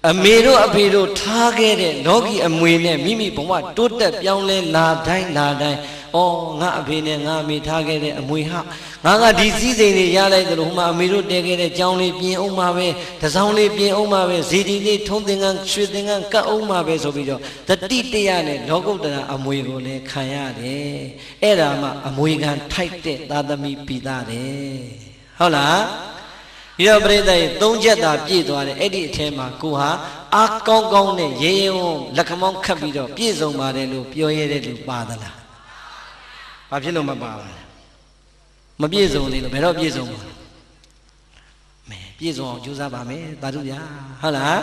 အမေတို့အဖေတို့ထားခဲ့တဲ့လောကီအမွေနဲ့မိမိဘဝတိုးတက်ပြောင်းလဲလာတိုင်းဩငါအဖေနဲ့ငါအမေထားခဲ့တဲ့အမွေဟာငါဒီစည်းစိမ်တွေရလိုက်တယ်လို့ဟိုမှာအမေတို့တည်ခဲ့တဲ့ကြောင်းလေးပြင်အောင်မှာပဲတစောင်းလေးပြင်အောင်မှာပဲဇီတီလေးထုံးသင်္ကန်းရွှေသင်္ကန်းကတ်အောင်မှာပဲဆိုပြီးတော့တတိတရားနဲ့လောကုတ္တရာအမွေကိုလည်းခံရတယ်အဲ့ဒါမှအမွေခံထိုက်တဲ့သာသမီပိသားတယ်ဟုတ်လားဒီတော့ပြိဿရဲ့၃ချက်သာပြည့်သွားတယ်အဲ့ဒီအထဲမှာကိုဟာအားကောင်းကောင်းနဲ့ရေရင်ဝန်းလက်ခမောင်းခတ်ပြီးတော့ပြည့်စုံပါတယ်လို့ပြောရတဲ့လူပါသလားဘာဖြစ်လို့မပါဘူးမပြည့်စုံသေးလို့ဘယ်တော့ပြည့်စုံမှာမဲပြည့်စုံအောင်ကြိုးစားပါမယ်သာဓုဗျာဟုတ်လား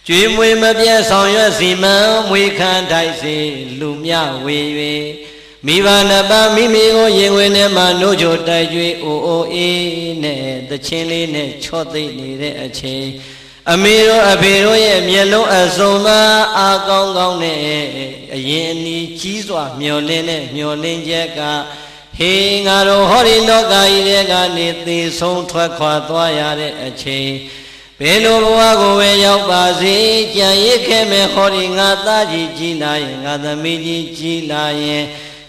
ကျွေးမွေးမပြတ်ဆောင်ရွက်စီမံမွေခံထိုက်စေလူမြဝေ၍မိဘနှစ်ပါးမိမိကိုရင်ဝင်ထဲမှာနှုတ်ချိုတိုက်ကြွေးအိုအိုအေးနဲ့တချင်းလေးနဲ့ချော့သိမ့်နေတဲ့အချိန်အမေတို့အဖေတို့ရဲ့မျက်လုံးအစုံမှာအားကောင်းကောင်းနဲ့အရင်အနီးကြီးစွာမျောလင်းတဲ့မျောလင်းချက်ကဟေးငါတို့ဟောဒီလောကကြီးထဲကနေသေဆုံးထွက်ခွာသွားရတဲ့အချိန်ဘယ်လိုဘဝကိုပဲရောက်ပါစေကြံရစ်ခဲ့မဲ့ဟောဒီငါသားကြီးကြီးလာရင်ငါသမီးကြီးကြီးလာရင်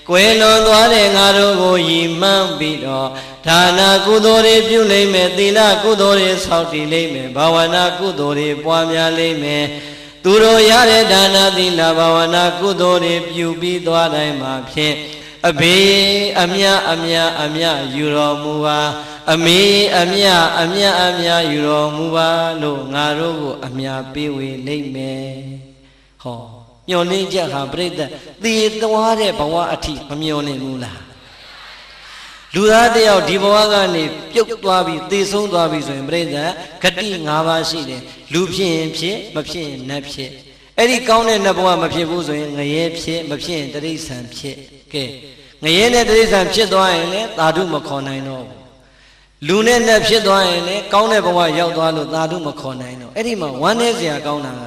ကွယ်လွန်သွားတဲ့ငါတို့ကိုရည်မှန်းပြီးတော့ဒါနာကုသိုလ်တွေပြုလိမ့်မယ်သီလကုသိုလ်တွေဆောက်တည်လိမ့်မယ်ဘာဝနာကုသိုလ်တွေပွားများလိမ့်မယ်သူတို့ရတဲ့ဒါနာသီလဘာဝနာကုသိုလ်တွေပြုပြီးသွားတိုင်းမှာဖြင့်အဘေအမြယူတော်မူပါအမေအမြယူတော်မူပါလို့ငါတို့ကိုအမြပေးဝေလိမ့်မယ်ဟောညှော်လင်းချက်ဟာပြိတ္တသေသွားတဲ့ဘဝအထိမမျှော်လင့်ဘူးလားလူသားတယောက်ဒီဘဝကနေပြုတ်သွားပြီးသေဆုံးသွားပြီဆိုရင်ပြိတ္တဂတိ၅ပါးရှိတယ်လူဖြစ်ရင်ဖြစ်မဖြစ်ရင်နတ်ဖြစ်အဲ့ဒီကောင်းတဲ့နတ်ဘဝမဖြစ်ဘူးဆိုရင်ငရဲဖြစ်မဖြစ်ရင်တိရစ္ဆာန်ဖြစ်ကဲငရဲနဲ့တိရစ္ဆာန်ဖြစ်သွားရင်လည်းသာဓုမခေါ်နိုင်တော့ဘူးလူနဲ့နတ်ဖြစ်သွားရင်လည်းကောင်းတဲ့ဘဝရောက်သွားလို့သာဓုမခေါ်နိုင်တော့အဲ့ဒီမှာဝမ်းနည်းစရာကောင်းတာက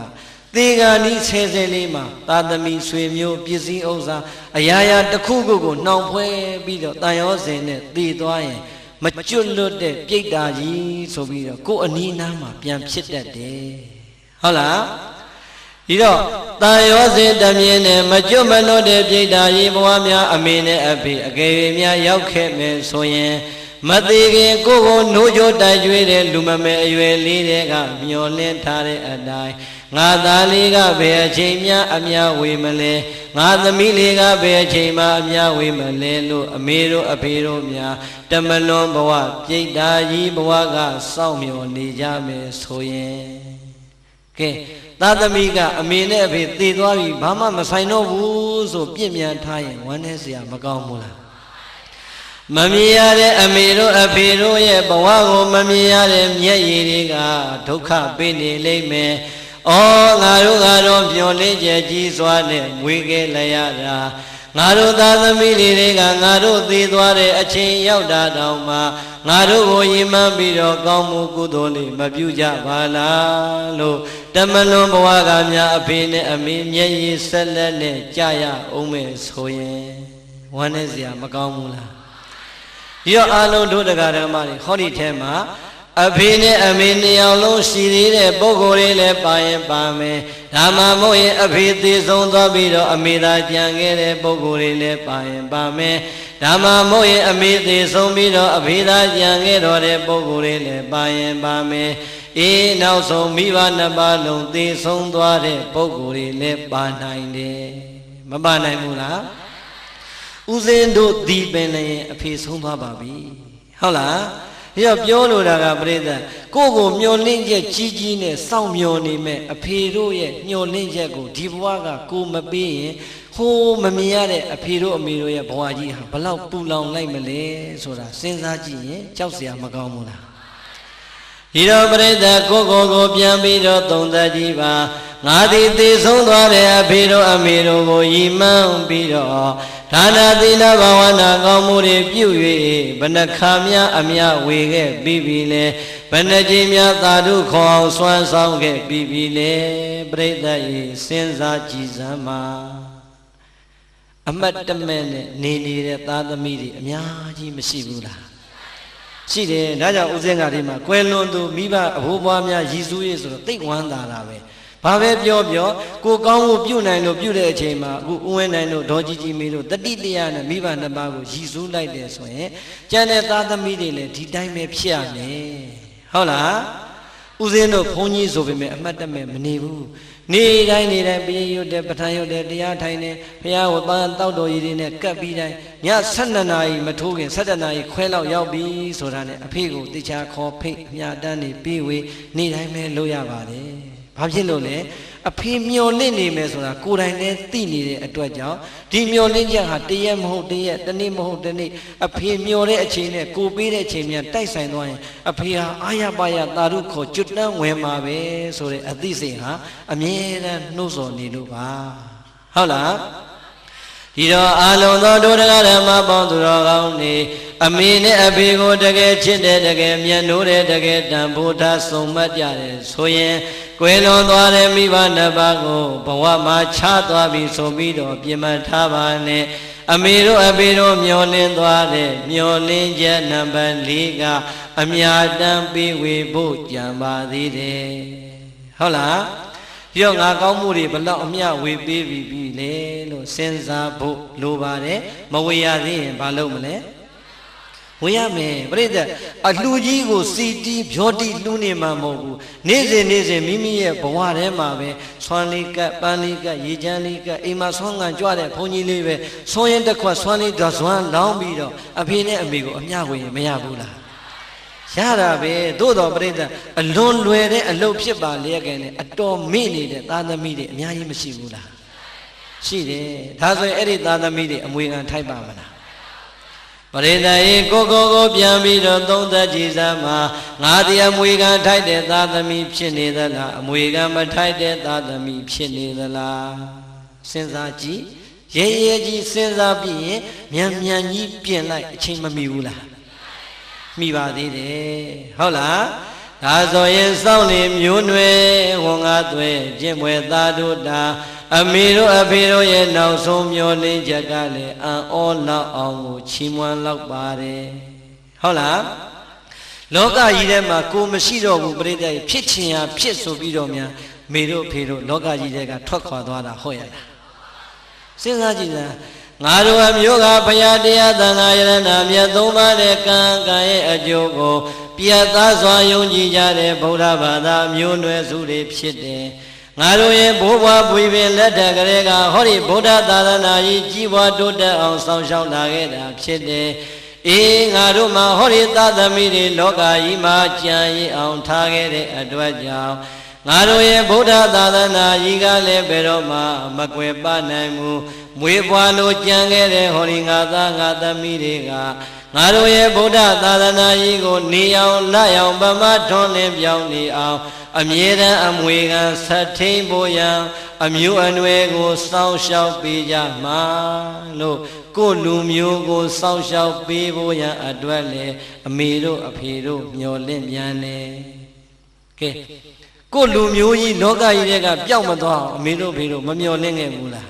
သေဂာနီဆဲဆဲလေးမှာသာသမီဆွေမျိုးပစ္စည်းဥစ္စာအရာရာတစ်ခုခုကိုနှောင်ဖွဲပြီးတော့တန်ရောစင်နဲ့သေသွားရင်မကျွတ်လွတ်တဲ့ပြိတ္တာကြီးဆိုပြီးတော့ကိုယ်အနီးနားမှာပြန်ဖြစ်တတ်တယ်ဟုတ်လားဒီတော့တန်ရောစင်တမြင်နဲ့မကျွတ်မလွတ်တဲ့ပြိတ္တာကြီးဘဝများအမေနဲ့အဖေအကယ်၍များရောက်ခဲ့မယ်ဆိုရင်မသေးခင်ကိုနှိုးကြိုးတိုက်ကြွေးတဲ့လူမမဲအရွယ်လေးတွေကမျောလင်းထားတဲ့အတိုင်းငါသားလေးကဘယ်အချိန်များအမြဝေမလဲငါသမီးလေးကဘယ်အချိန်မှအမြဝေမလဲလို့အမေတို့အဖေတို့များတမလွန်ဘဝပြိတ္တာကြီးဘဝကစောင့်မျှော်နေကြမယ်ဆိုရင်ကဲသားသမီးကအမေနဲ့အဖေသေသွားပြီဘာမှမဆိုင်တော့ဘူးဆိုပြစ်မြန်ထားရင်ဝမ်းနည်းစရာမကောင်းဘူးလားမမြင်ရတဲ့အမေတို့အဖေတို့ရဲ့ဘဝကိုမမြင်ရတဲ့မျက်ရည်တွေကဒုက္ခပေးနေလိမ့်မယ်။အော်ငါတို့ကတော့မျောလင်းချက်ကြီးစွာနဲ့မွေးခဲ့လိုက်ရတာငါတို့သားသမီးတွေကငါတို့သေသွားတဲ့အချိန်ရောက်တာတောင်မှငါတို့ကိုယဉ်မှန်းပြီးတော့ကောင်းမှုကုသိုလ်လေးမပြုကြပါလားလို့တမလွန်ဘဝကများအဖေနဲ့အမေမျက်ရည်ဆက်လက်နဲ့ကြာရအောင်မယ်ဆိုရင်ဝမ်းနည်းစရာမကောင်းဘူးလားဒီတော့အာလုံးတို့တရားဓမ္မတွေဟောဒီထဲမှာအဖေနဲ့အမေနှစ်ယောက်လုံးရှိသေးတဲ့ပုဂ္ဂိုလ်တွေလည်းပါရင်ပါမယ်ဒါမှမဟုတ်ရင်အဖေသေဆုံးသွားပြီးတော့အမေသာကြံခဲ့တဲ့ပုဂ္ဂိုလ်တွေလည်းပါရင်ပါမယ်ဒါမှမဟုတ်ရင်အမေသေဆုံးပြီးတော့အဖေသာကြံခဲ့တော့တဲ့ပုဂ္ဂိုလ်တွေလည်းပါရင်ပါမယ်အေးနောက်ဆုံးမိဘနှစ်ပါးလုံးသေဆုံးသွားတဲ့ပုဂ္ဂိုလ်တွေလည်းပါနိုင်တယ်မပါနိုင်ဘူးလားဦးဇင်းတို့ဒီပင်လည်းအဖေဆုံးသွားပါပြီဟုတ်လားဒီတော့ပြောလိုတာကပြိဿကိုယ့်ကိုမျောလင့်ချက်ကြီးကြီးနဲ့စောင့်မျောနေမဲ့အဖေတို့ရဲ့မျောလင့်ချက်ကိုဒီဘဝကကိုမပေးရင်ဟိုးမမြင်ရတဲ့အဖေတို့အမေတို့ရဲ့ဘဝကြီးဟာဘလောက်ပူလောင်လိုက်မလဲဆိုတာစဉ်းစားကြည့်ရင်ကြောက်စရာမကောင်းဘူးလားဒီတော့ပြိဿကိုပြန်ပြီးတော့သုံးသပ်ကြည့်ပါငါသည်သေဆုံးသွားတဲ့အဖေတို့အမေတို့ကိုယဉ်မှန်းပြီးတော့ဒါနာသီလဘာဝနာကောင်းမှုတွေပြု၍ဘဏ္ဍခါများအမြဝေခဲ့ပြီးပြီလေဘဏ္ဍကြီးများသာဓုခေါ်အောင်စွမ်းဆောင်ခဲ့ပြီးပြီလေပြိဿရေစဉ်းစားကြည်စမ်းပါအမတ်တမဲ့နဲ့နေနေတဲ့သားသမီးတွေအများကြီးမရှိဘူးလား ရှိတယ်ဒါကြောင့်ဦးစင်းကဒီမှာကွယ်လွန်သူမိဘအဘိုးဘွားများရည်စူးရေးဆိုတော့သိဝမ်းသာတာပဲဘာပဲပြောကိုကောင်းဖို့ပြုနိုင်လို့ပြုတဲ့အချိန်မှာအခုဦးဝင်းနိုင်တို့ဒေါ်ကြီးကြီးမေတို့တတိတရားနဲ့မိဘနှစ်ပါးကိုရည်စူးလိုက်တယ်ဆိုရင်ကျန်တဲ့သားသမီးတွေလည်းဒီတိုင်းပဲဖြစ်ရမယ်ဟုတ်လားဦးစင်းတို့ဘုန်းကြီးဆိုပေမဲ့အမှတ်တမဲ့မနေဘူးနေတိုင်းပြေးရွတ်တယ်ပဋ္ဌာန်းရွတ်တယ်တရားထိုင်တယ်ဘုရားဝပန်းတောက်တော်ရည်တွေနဲ့ကပ်ပြီးတိုင်းည12နာရီမထိုးခင်17နာရီခွဲလောက်ရောက်ပြီဆိုတာနဲ့အဖေကိုတခြားခေါ်ဖိတ်အမြတမ်းနေပြီးဝေးနေတိုင်းပဲလုပ်ရပါတယ်ဘာဖြစ်လို့လဲအဖေမျောလင့်နေမယ်ဆိုတာကိုယ်တိုင်လည်းသိနေတဲ့အတွက်ကြောင့်ဒီမျောလင့်ချက်ဟာတရက်မဟုတ်တရက်တနေ့မဟုတ်တနေ့အဖေမျောတဲ့အချိန်နဲ့ကိုပေးတဲ့အချိန်များတိုက်ဆိုင်သွားရင်အဖေဟာအာရပါရသာဓုခေါ်ကျွတ်တန်းဝင်မှာပဲဆိုတဲ့အသိစိတ်ဟာအမြဲတမ်းနှိုးဆော်နေလို့ပါဟုတ်လားဒီတော့အာလုံးသောဒုဒကဓမ္မပေါင်းသူတော်ကောင်းနေအမေနဲ့အဖေကိုတကယ်ချစ်တယ်တကယ်မြတ်နိုးတယ်တကယ်တန်ဖိုးထားဆုံးမတ်ကြတယ်ဆိုရင်ကွယ်လွန်သွားတဲ့မိဘနှစ်ပါးကိုဘဝမှာချသွားပြီဆိုပြီးတော့ပြင်မှထားပါနဲ့အမေတို့အဖေတို့မျောလင်းသွားတဲ့မျောလင်းချက်နံပါတ်၄ကအမြတ်တမ်းပေးဝေဖို့ကြံပါသေးတယ်ဟုတ်လားပြောငါကောင်းမှုတွေဘလောက်အမြဝေပေးပြီလေလို့စဉ်းစားဖို့လိုပါတယ်မဝေရသေးရင်ဘာလုပ်မလဲဝေရမယ်ပြိတ္တအလှကြီးကိုစီတီးဖြောတီးလှူးနေမှာမဟုတ်ဘူးနေ့စဉ်မိမိရဲ့ဘဝထဲမှာပဲဆွမ်းလေးကပ်ပန်းလေးကပ်ရေချမ်းလေးကပ်အိမ်မှာဆွမ်းငံကြွတဲ့ဘုန်းကြီးလေးပဲဆွမ်းရင်တစ်ခွက်ဆွမ်းလေးတော့ဆွမ်းလောင်းပြီးတော့အဖေနဲ့အမေကိုအမြဝေရင်မရဘူးလားရတာပဲသို့တော်ပြိတ္တအလွန်လွယ်တဲ့အလုပ်ဖြစ်ပါလျက်ကနေအတော်မေ့နေတဲ့သားသမီးတွေအများကြီးမရှိဘူးလားရှိတယ်ဒါဆိုရင်အဲ့ဒီသားသမီးတွေအမွေခံထိုက်ပါမလားပရိသတ်ရေကိုပြန်ပြီးတော့သုံးသပ်ကြည့်စမ်းမှာငါဒီအမွေခံထိုက်တဲ့သားသမီးဖြစ်နေသလားအမွေခံမထိုက်တဲ့သားသမီးဖြစ်နေသလားစဉ်းစားကြည့်ရဲကြီးစဉ်းစားပြီးရင်မြန်ကြီးပြင်လိုက်အချိန်မမီဘူးလားမိပါသေးတယ်ဟုတ်လားဒါဆိုရင်စောင့်နေမျိုးနွယ်ဝန်ကားသွဲပြင့်ွယ်သားတို့တာအမေတို့အဖေတို့ရဲ့နောက်ဆုံးမျောလင်းချက်ကလည်းအံ့ဩလောက်အောင်ကိုချီးမွမ်းလောက်ပါတယ်ဟုတ်လားလောကကြီးထဲမှာကိုမရှိတော့ဘူးပြိတ္တိဖြစ်ချင်ရဖြစ်ဆိုပြီးတော့များမေတို့ဖေတို့လောကကြီးထဲကထွက်ခွာသွားတာဟုတ်ရလားစဉ်းစားကြည့်စမ်းငါတို့အမျိုးကဘုရားတရားသံဃာယရဏမြတ်သုံးပါးတဲ့ကံရဲ့အကျိုးကိုပြတ်သားစွာယုံကြည်ကြတဲ့ဗုဒ္ဓဘာသာမျိုးနွယ်စုတွေဖြစ်တယ်ငါတို့ရဲ့ဘိုးဘွားဘွေပင်လက်ထက်ကလေးကဟောဒီဗုဒ္ဓသာသနာကြီးကြီးပွားတိုးတက်အောင်ဆောင်ရှောက်လာခဲ့တာဖြစ်တယ်အေးငါတို့မှာဟောဒီသာသမီတွေလောကကြီးမှာကြံရည်အောင်ထားခဲ့တဲ့အတွက်ကြောင့်ငါတို့ရဲ့ဗုဒ္ဓသာသနာကြီးကလည်းဘယ်တော့မှမကွယ်ပနိုင်ဘူးမွေးဖွားလို့ကြံခဲ့တဲ့ဟောဒီငါသားငါသမီးတွေကငါတို့ရဲ့ဗုဒ္ဓသာသနာကြီးကိုနေအောင်လက်အောင်ဗမာထွန်းလင်းပြောင်းနေအောင်အမြဲတမ်းအမွေခံဆက်ထိန်ဖို့ရန်အမျိုးအနွယ်ကိုစောင့်ရှောက်ပေးကြမှာလို့ကိုလူမျိုးကိုစောင့်ရှောက်ပေးဖို့ရန်အတွက်လေအမေတို့အဖေတို့မျော်လင့်မြန်နေကဲကိုလူမျိုးကြီးလောကကြီးတွေကပျောက်မသွားအောင်အမေတို့ဖေတို့မမျော်လင့်ခဲ့ဘူးလား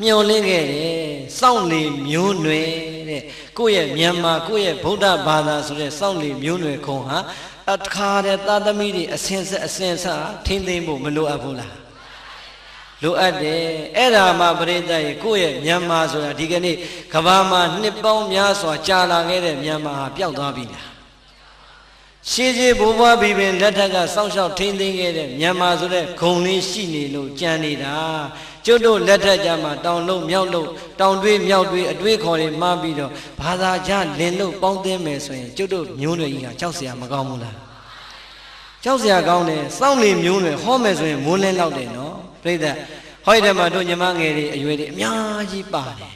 မျော်လင့်ခဲ့တယ်စောင့်လေမျိုးနွယ်တဲ့ကိုယ့်ရဲ့မြန်မာကိုယ့်ရဲ့ဗုဒ္ဓဘာသာဆိုတဲ့စောင့်လေမျိုးနွယ်ခုံဟာအခါတဲ့သာသမီတွေအစင်ဆက်ထိမ့်သိမ့်ဖို့မလိုအပ်ဘူးလားလိုအပ်တယ်အဲ့ဒါမှပရိသတ်ရဲ့ကိုယ့်ရဲ့မြန်မာဆိုတာဒီကနေ့ကဘာမှာနှစ်ပေါင်းများစွာကြာလာခဲ့တဲ့မြန်မာဟာပျောက်သွားပြီလားရှေးဘိုးဘွားဘီပင်လက်ထက်ကစောင့်ရှောက်ထိမ့်သိမ့်ခဲ့တဲ့မြန်မာဆိုတဲ့ဂုံလေးရှိနေလို့ကြံနေတာကျွတ်တို့လက်ထက်ကြမှာတောင်လုံးမြောက်လုံးတောင်တွေးမြောက်တွေးအတွေးခေါ်တွေမှားပြီးတော့ဘာသာကြလင်လို့ပေါင်းသိမ်းမယ်ဆိုရင်ကျွတ်တို့မျိုးနွယ်ကြီးကကြောက်เสียမကောင်းဘူးလားကြောက်เสียကောင်းတယ်စောင့်လေမျိုးနွယ်ဟောမယ်ဆိုရင်မိုးလင်းလောက်တယ်နော်ပြိဿဟောဒီထဲမှာတို့ညီမငယ်တွေအရွယ်တွေအများကြီးပါတယ်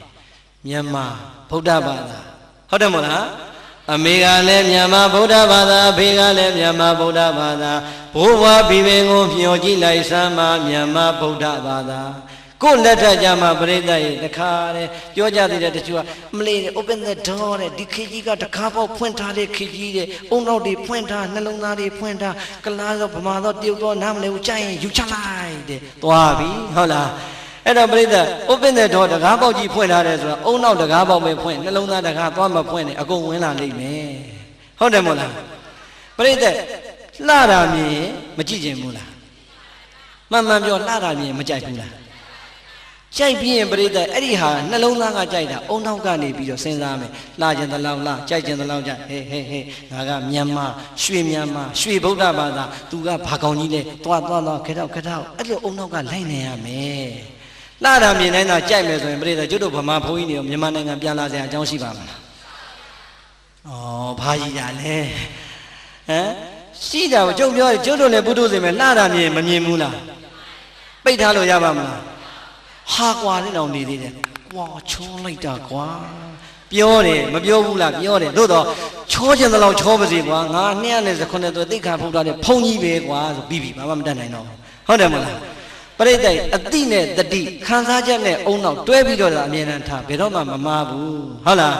မြန်မာဗုဒ္ဓဘာသာဟုတ်တယ်မို့လားအမေကလည်းမြန်မာဗုဒ္ဓဘာသာအဖေကလည်းမြန်မာဗုဒ္ဓဘာသာဘိုးဘွားဘီပင်ကိုမျှော်ကြည့်လိုက်စမ်းမှာမြန်မာဗုဒ္ဓဘာသာကိုလက်ထက်ကြမှာပရိသတ်ရေတခါတဲ့ပြောကြသေးတယ်တချို့ကမလေး open the door တဲ့ဒီခေကြီးကတခါပေါက်ဖွင့်ထားတဲ့ခေကြီးတဲ့အုံနောက်တွေဖွင့်ထားနှလုံးသားတွေဖွင့်ထားကလားတော့ဗမာတော့တရုတ်တော့နားမလဲဘူးကြိုက်ရင်ယူချလိုက်တဲ့သွားပြီဟုတ်လားအဲ့တော့ပြိဿ open the door တကားပေါက်ကြီးဖွင့်ထားတယ်ဆိုတာအုံနောက်တကားပေါက်ပဲဖွင့်နှလုံးသားတကားသွားမဖွင့်နဲ့အကုန်ဝင်လာလိမ့်မယ် ဟုတ်တယ်မို့လားပြိတ္တလှတာမြင်မကြည့်ခြင်းဘူးလားမှန်မှန်ပြောလှတာမြင်မကြိုက်ဘူးလားကြိုက်ပြီးရင်ပြိတ္တအဲ့ဒီဟာနှလုံးသားကကြိုက်တာအုံနောက်ကနေပြီးတော့စဉ်းစားမယ်လှခြင်းတလောက်လှကြိုက်ခြင်းတလောက်ကြိုက်ဟေးငါကမြန်မာရွှေမြန်မာရွှေဗုဒ္ဓဘာသာသူကဘာကောင်းကြီးလဲသွားခက်တော့အဲ့လိုအုံနောက်ကလိုက်နေရမယ်လှတာမြင်တိုင်းသာကြိုက်မယ်ဆိုရင်ပြိတ္တကျွတ်တို့ဗမာဘုန်းကြီးတွေမြန်မာနိုင်ငံပြန်လာစရာအကြောင်းရှိပါမလားဘာကြီးတာလဲဟမ်ရှိတာကိုကျုပ်ပြောကျွတ်တို့လည်းပုထုဇဉ်ပဲလှတာမြင်မမြင်ဘူးလားပိတ်ထားလို့ရပါမလားဟာကွာနဲ့တော့နေသေးတယ်ကွာချောလိုက်တာကွာပြောတယ်မပြောဘူးလားပြောတယ်သို့တော့ချောခြင်းတလောက်ချောပါစေကွာငါ229သွဲသိက္ခာဖုတ်တာတဲ့ဖုန်ကြီးပဲကွာဆိုပြီးဘာမှမတတ်နိုင်တော့ဟုတ်တယ်မလားပရိသတ်အတိနဲ့တတိခံစားချက်နဲ့အုံနောက်တွဲပြီးတော့အမြဲတမ်းထားဘယ်တော့မှမမားဘူးဟုတ်လား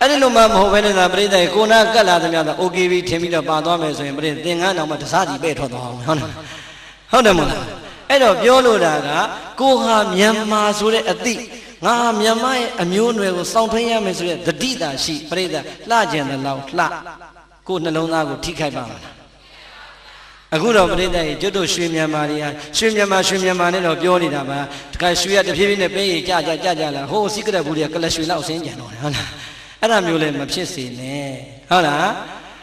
အဲ့ဒီလိုမှမဟုတ်ဘဲနဲ့သာပရိသတ်ကိုနာကတ်လာသမျှသာ OKB ထင်ပြီးတော့ပါသွားမယ်ဆိုရင်ပရိသတ်သင်္ကန်းတော်မှာတစားစီပဲ့ထွက်သွားအောင်ဟုတ်တယ်မလားအဲ့တော့ပြောလို့တာကကိုဟာမြန်မာဆိုတဲ့အသည့်ငါမြန်မာရဲ့အမျိုးအနွယ်ကိုစောင့်ထွင်းရမယ်ဆိုတဲ့သတိသာရှိပြိဿလှကျင်တဲ့လောက်လှကိုနှလုံးသားကိုထိခိုက်ပါမလားအခုတော့ပြိဿရေကျွတ်တို့ရွှေမြန်မာတွေကရွှေမြန်မာနဲ့တော့ပြောနေတာပါတခါရွှေရတဖြည်းဖြည်းနဲ့ပေးရကြလာဟိုစိကရက်ဘူးတွေကလရွှေလောက်ဆင်းကြံတော့တယ်ဟုတ်လားအဲ့ဒါမျိုးလည်းမဖြစ်စေနဲ့ဟုတ်လာ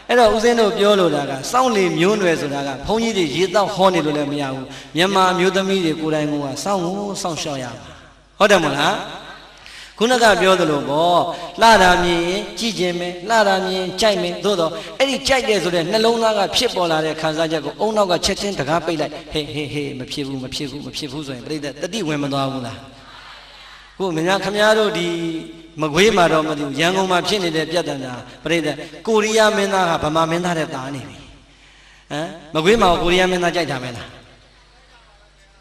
းအဲ့တော့ဦးဇင်းတို့ပြောလို့တာကစောင့်လေမျိုးနွယ်ဆိုတာကဘုန်းကြီးတွေရေတောက်ဟောနေလို့လည်းမရဘူးမြန်မာမျိုးသမီးတွေကိုယ်တိုင်ကစောင့်ရှောက်ရပါဟုတ်တယ်မလားခုနကပြောသလိုပေါ့လှတာမြင်ကြည့်ခြင်းပဲလှတာမြင်ကြိုက်မယ်သို့တော့အဲ့ဒီကြိုက်တယ်ဆိုတဲ့နှလုံးသားကဖြစ်ပေါ်လာတဲ့ခံစားချက်ကိုအုံနောက်ကချက်ချင်းတကားပိတ်လိုက်ဟေးမဖြစ်ဘူးဆိုရင်ပြိတ္တတတိဝင်မသွားဘူးလားခုမညာခမများတို့ဒီမကွေးမှာတော့မသိဘူးရန်ကုန်မှာဖြစ်နေတဲ့ပြဿနာပြိတ္တကိုရီးယားမင်းသားကဗမာမင်းသားတဲ့တာနေပြီဟမ်မကွေးမှာကိုရီးယားမင်းသားကြိုက်တာမလား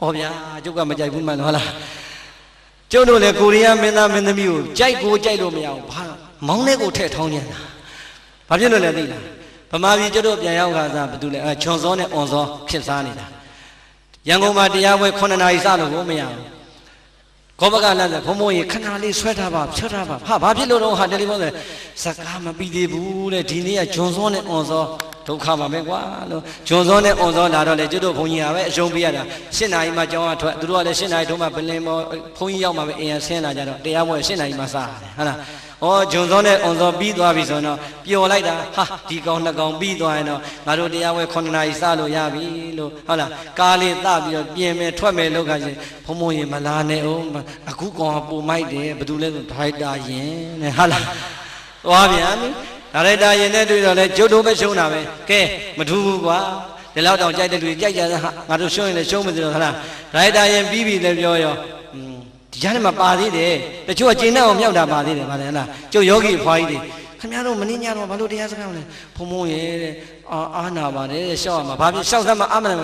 ဩဗျာကျုပ်ကမကြိုက်ဘူးမှန်ဟုတ်လားကျုပ်တို့လည်းကိုရီးယားမင်းသားမင်းသမီးကိုကြိုက်လို့မရဘူးဘာမောင်းတဲ့ကိုထည့်ထောင်းကြတာဘာဖြစ်လို့လဲသိလားဗမာပြည်ကျုပ်တို့ပြန်ရောက်ခါစားဘာတူလဲချွန်စောနဲ့အွန်စောဖြစ်စားနေတာရန်ကုန်မှာတရားပွဲ9နာရီစလို့ကိုမရဘူးကောဘကလမ်းဆိုဘုံဘုံရေခဏလေးဆွဲထားပါဖြတ်ထားပါဘာဖြစ်လို့တော့ဟာတယ်လီဖုန်းစကားမပြီးသေးဘူးတဲ့ဒီနေ့ကဂျွန်စောနဲ့အွန်စောဒုက္ခပါပဲကွာလို့ဂျွန်စောနဲ့အွန်စောလာတော့လေကျွတ်တို့ဘုံကြီးကပဲအရှုံးပေးရတာ7နာရီမှကျောင်းကထွက်သူတို့ကလည်း7နာရီထုံးမှပလင်ပေါ်ဘုံကြီးရောက်မှပဲအင်ရဆင်းလာကြတော့တရားပွဲ7နာရီမှစရတယ်ဟုတ်လားဂျွန်စောနဲ့အွန်စောပြီးသွားပြီဆိုတော့ပျော်လိုက်တာဟာဒီကောင်2ကောင်ပြီးသွားရင်တော့ငါတို့တရားပွဲ9နာရီစလို့ရပြီလို့ဟုတ်လားကားလေးသပြီးတော့ပြင်မယ်ထွက်မယ်လို့ခါချင်းဘုံဘုံရေမလာနဲ့အောင်အခုကောင်ကပုံမိုက်တယ်ဘာလို့လဲဆိုဒရိုက်တာရင်တဲ့ဟုတ်လားသွားပြန်ပြီဒါရိုက်တာရင်နဲ့တွေ့တော့လဲကျုပ်တို့ပဲရှုံးတာပဲကဲမထူးဘူးကွာဒီလောက်တောင်ကြိုက်တဲ့လူကြိုက်ကြတဲ့ဟာငါတို့ရှုံးရင်လည်းရှုံးမသိတော့ဟုတ်လားဒါရိုက်တာရင်ပြီးပြီလည်းပြောရောဒီကြားထဲမှာပါသေးတယ်တချို့ကကျင်းတဲ့အောင်မြောက်တာပါသေးတယ်ဗါလဲဟုတ်လားကျုပ်ယောဂီဖွားကြီးတွေခင်ဗျားတို့မင်းညတော့ဘာလို့တရားစကားမလဲဖုံဖုံရဲ့တဲ့အာနာပါတယ်ရှောက်ရမှာဘာဖြစ်ရှောက်စမ်းမအာမနိုင်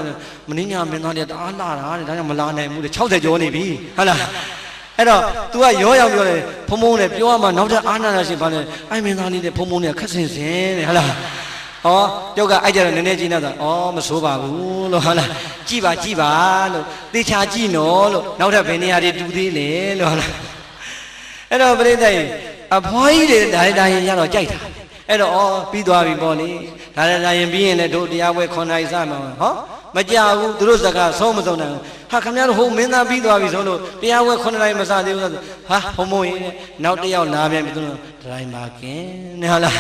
မင်းညမင်းသားတွေတအားလာတာတဲ့ဒါကြောင့်မလာနိုင်ဘူးတဲ့60ကျော်နေပြီဟုတ်လားအဲ့တော့ तू ကရောရောက်ပြောတယ်ဖုံဖုံနဲ့ပြောရမှာနောက်ထပ်အာနာနာရှိပါနဲ့အိုင်မင်းသားလေးနဲ့ဖုံဖုံနဲ့ခက်ဆင်တဲ့ဟုတ်လားကျောက်ကအဲ့ကြတော့နည်းနည်းကြည့်နေတော့မဆိုးပါဘူးလို့ဟုတ်လားကြည့်ပါလို့သေချာကြည့်နော်လို့နောက်ထပ်ဘယ်နေရာတွေတူသေးလဲလို့ဟုတ်လားအဲ့တော့ပြိတ္တရင်အဖွားကြီးတွေဒါရိုက်တာရင်ရတော့ကြိုက်တာအဲ့တော့ပြီးသွားပြီပေါ့လေဒါရိုက်တာရင်ပြီးရင်လည်းတို့တရားပွဲ9နာရီစမှာမကြဘူးသူတို့စကားဆုံးမဆုံးနိုင်ဘူးဟာခင်ဗျားတို့ဟိုမင်းသားပြီးသွားပြီဆိုလို့တရားပွဲ9နာရီမစသေးဘူးဆိုဟာဘုံဘုံရင်နောက်တစ်ယောက်လာပြန်ပြီသူတို့ဒရိုင်မာကင်နဲ့ဟုတ်လာ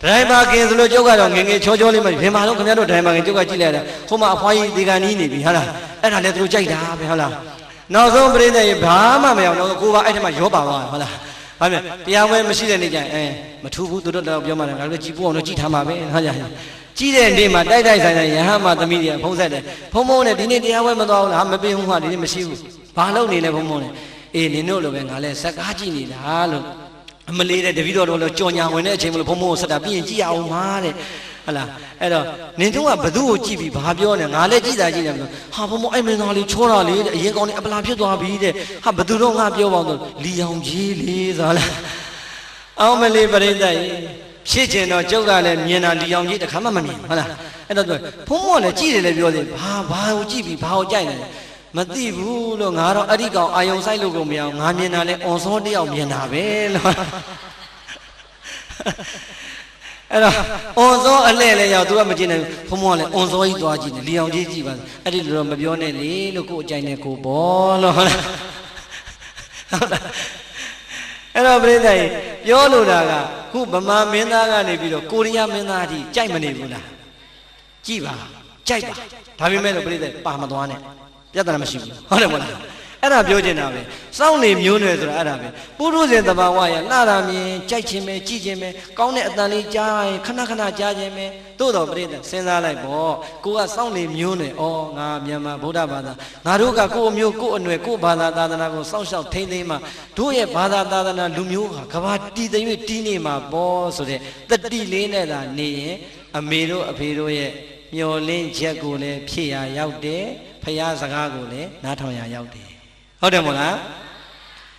းဒရိုင်ဘာကင်ဆိုလို့ကျုပ်ကတော့ငငယ်ချောလေးမှဘယ်မှာတော့ခင်ဗျားတို့ဒရိုင်ဘာကင်ကျုပ်ကကြည့်လိုက်တာဟိုမှာအဖွားကြီးဒီကနီးနေပြီဟုတ်လားအဲ့ဒါလည်းသူတို့ကြိုက်တာပဲဟုတ်လားနောက်ဆုံးပြိဿရေဘာမှမရအောင်တော့ကိုကအဲ့ထက်မှရောပါသွားဟုတ်လားဘာဖြစ်တရားဝဲမရှိတဲ့နေ့ကျရင်မထူးဘူးသူတို့တော့ပြောမှလည်းငါတို့ကြည်ပို့အောင်တော့ကြည်ထားမှာပဲဟုတ်ကြကြီးတဲ့နေ့မှာတိုက်ဆိုင်ရဟန်းမသမီးတွေကဖုံးဆက်တယ်ဖုံးနဲ့ဒီနေ့တရားဝဲမသွားဘူးလားမပေးဘူးဟာဒီနေ့မရှိဘူးဘာလုပ်နေလဲဖုံးနဲ့အေးနင်တို့လိုပဲငါလည်းစကားကြည့်နေတာလို့အမလေးတဲ့တပည့်တော်တို့လည်းကြော်ညာဝင်တဲ့အချိန်မလို့ဖုံးဆက်တာပြီးရင်ကြည့်အောင်ပါတဲ့ဟုတ်လားအဲ့တော့နင်တို့ကဘသူ့ကိုကြည့်ပြီးဘာပြောနေငါလည်းကြည့်တာကြည့်တယ်ဟာဖုံးအဲ့မင်းသားလေးချောတာလေးတဲ့အရင်ကောင်းလေးအပလာဖြစ်သွားပြီတဲ့ဟာဘသူတော့ငါပြောပါတော့လီအောင်ကြီးလေးဆိုလားအောင်မလေးပရိသတ်ဖြစ်ကျင်တော့ကျုပ်ကလည်းမြင်တာလီအောင်ကြီးတခါမှမမြင်ဟုတ်လားအဲ့တော့ဖုံးမောလည်းကြည့်တယ်လည်းပြောသေးဘာကိုကြည့်ပြီးဘာကိုကြိုက်နေမသိဘူးလို့ငါတော့အဲ့ဒီကောင်အာယုံဆိုင်လို့ကိုမရအောင်ငါမြင်တာလဲအွန်စောတယောက်မြင်တာပဲလို့ on so a lay out to a machine for more than on so it was in Leon G. I did Mabione, look at China go ball. Hello, Brenda. Yolo Daga, who Bama Menaga Nebilo, Korea Menadi, Jaimani Bula. Jiva, Jaiba. Have you met a Brenda Pamaduane? Yadana machine. Arab Yojinabe, soundly Munes or Arabic. Purus in the Bawaya, Narami, Jachime, Chijime, Kone Atani Jai, Kanakana Jajime, Todo Breda, Senda like Bo, Kua soundly Mune, or Namiama, Budabada, Naruka, Ko Muku, and Weku Bada Dadanago, Social Tainima, Tuye Bada Dadana, Lumu, Kavati, the Tinima, Bo, so the Dilena da Ne, Amiro, Apiroe, Yolin, Jacole, Pia Yaude, Paya Zagagole, Natoya Yaude. How do you know?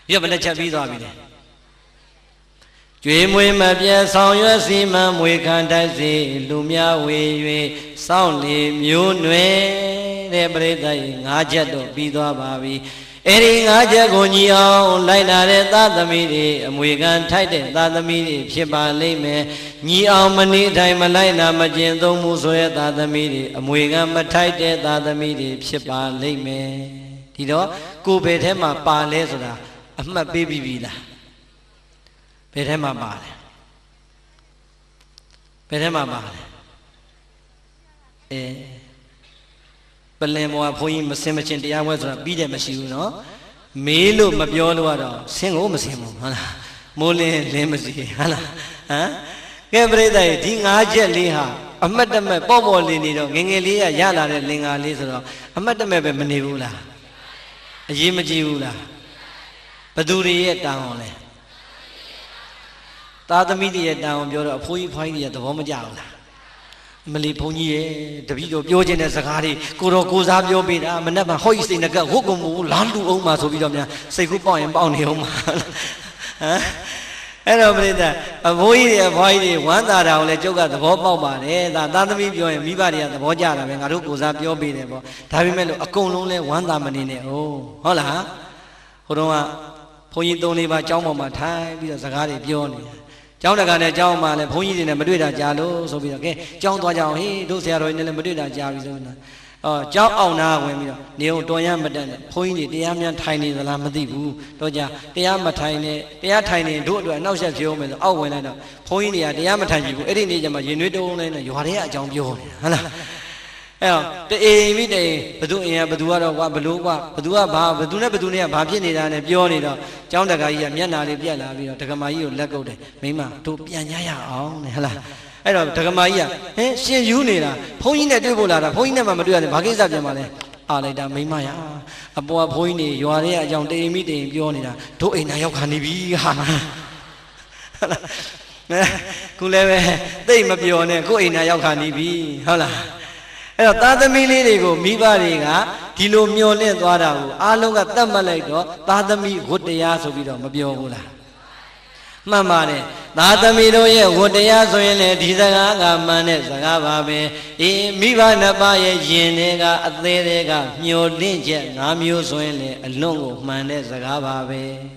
You have a lecture with me. Dream with my dear sound, you see, ma'am, we can't see Lumia, we soundly mune, every day, Najato, Pido Babi. Erin Ajagonio, Lina, that the meeting, and we can tighten that the meeting, Shiba Lame, Ni Almani, Timalina, Magento Musoya, that the meeting, and we can tighten that the meeting, Shiba Lame. You know, go Betema Palesra, I'm a baby villa. Betema Bale. Betema Bale. Belemo, Poim, Semachin, the hours of Bida Machine, no? Melo, Mabiolo, sing home, Simon, Mole, Lemasi, Hana. Every day, Ding Aja Liha, a madam, Bobo Linido, Gengelia, Yala, Linga, Lizaro, a madam, Manivula. Jimajiula Paduri down. Tata media down, you're a poor piny at the Homajala. Maliponi, the video, Yojan as a Hari, Kuro goes up your bid, I'm never hoisting a girl, Hokumu, Landu Oma, so we don't say goodbye and bound him. Hello, Brenda. Avoid one that I'll let you got the Boba, that video and Mibari at the Bojana, and Aru goes up your bid. Tavimelo, a cone only one damn. Oh, hola. Hodoma, Poy don't leave my Jama my time, because I got it beyond. Jaunagan, Jama, and Poy in a Madrid, Jalo, so be okay. John Dwajao, he, those are in the Madrid, Jarizona. Oh, Jow now when you Neo Doyan Madan, pointed the Amian tiny the Lamadibu, Doja, the Amma tiny, they are tiny, do it, no such human, oh, when I know. Pointing at the Amatan, any need them, you know, and you are here, John Bio. The every day, Baduia, Badua, Baluwa, Badua, Baduna, Badunia, Babini, and Bionida, John the Gaya, Miana, Biana, Takamayu, Lego, Mima, to Pianya on Hella. I don't Takamaya, eh? See you need a point at Dubula, point of Madua, the Bagisa Jamale. Aleda Mimaya, a boy pointy, you are there, young day meeting, Bionida, to a Nayokanibi. Kuleve, they may be on a go in Nayokanibi. Hola. Tata Miligo, Mibariga, Tilo Mione, Dwada, Alonga Tamalago, Tata Mi, good day, Asovido, Mabiola. Mamma, Natamiro, what they are so in a Dizaga, Manes, Agabe, Mivana Baye, Genega, Atlega, Mio Linja, Namio Soile, a longo, Manes, Agabe.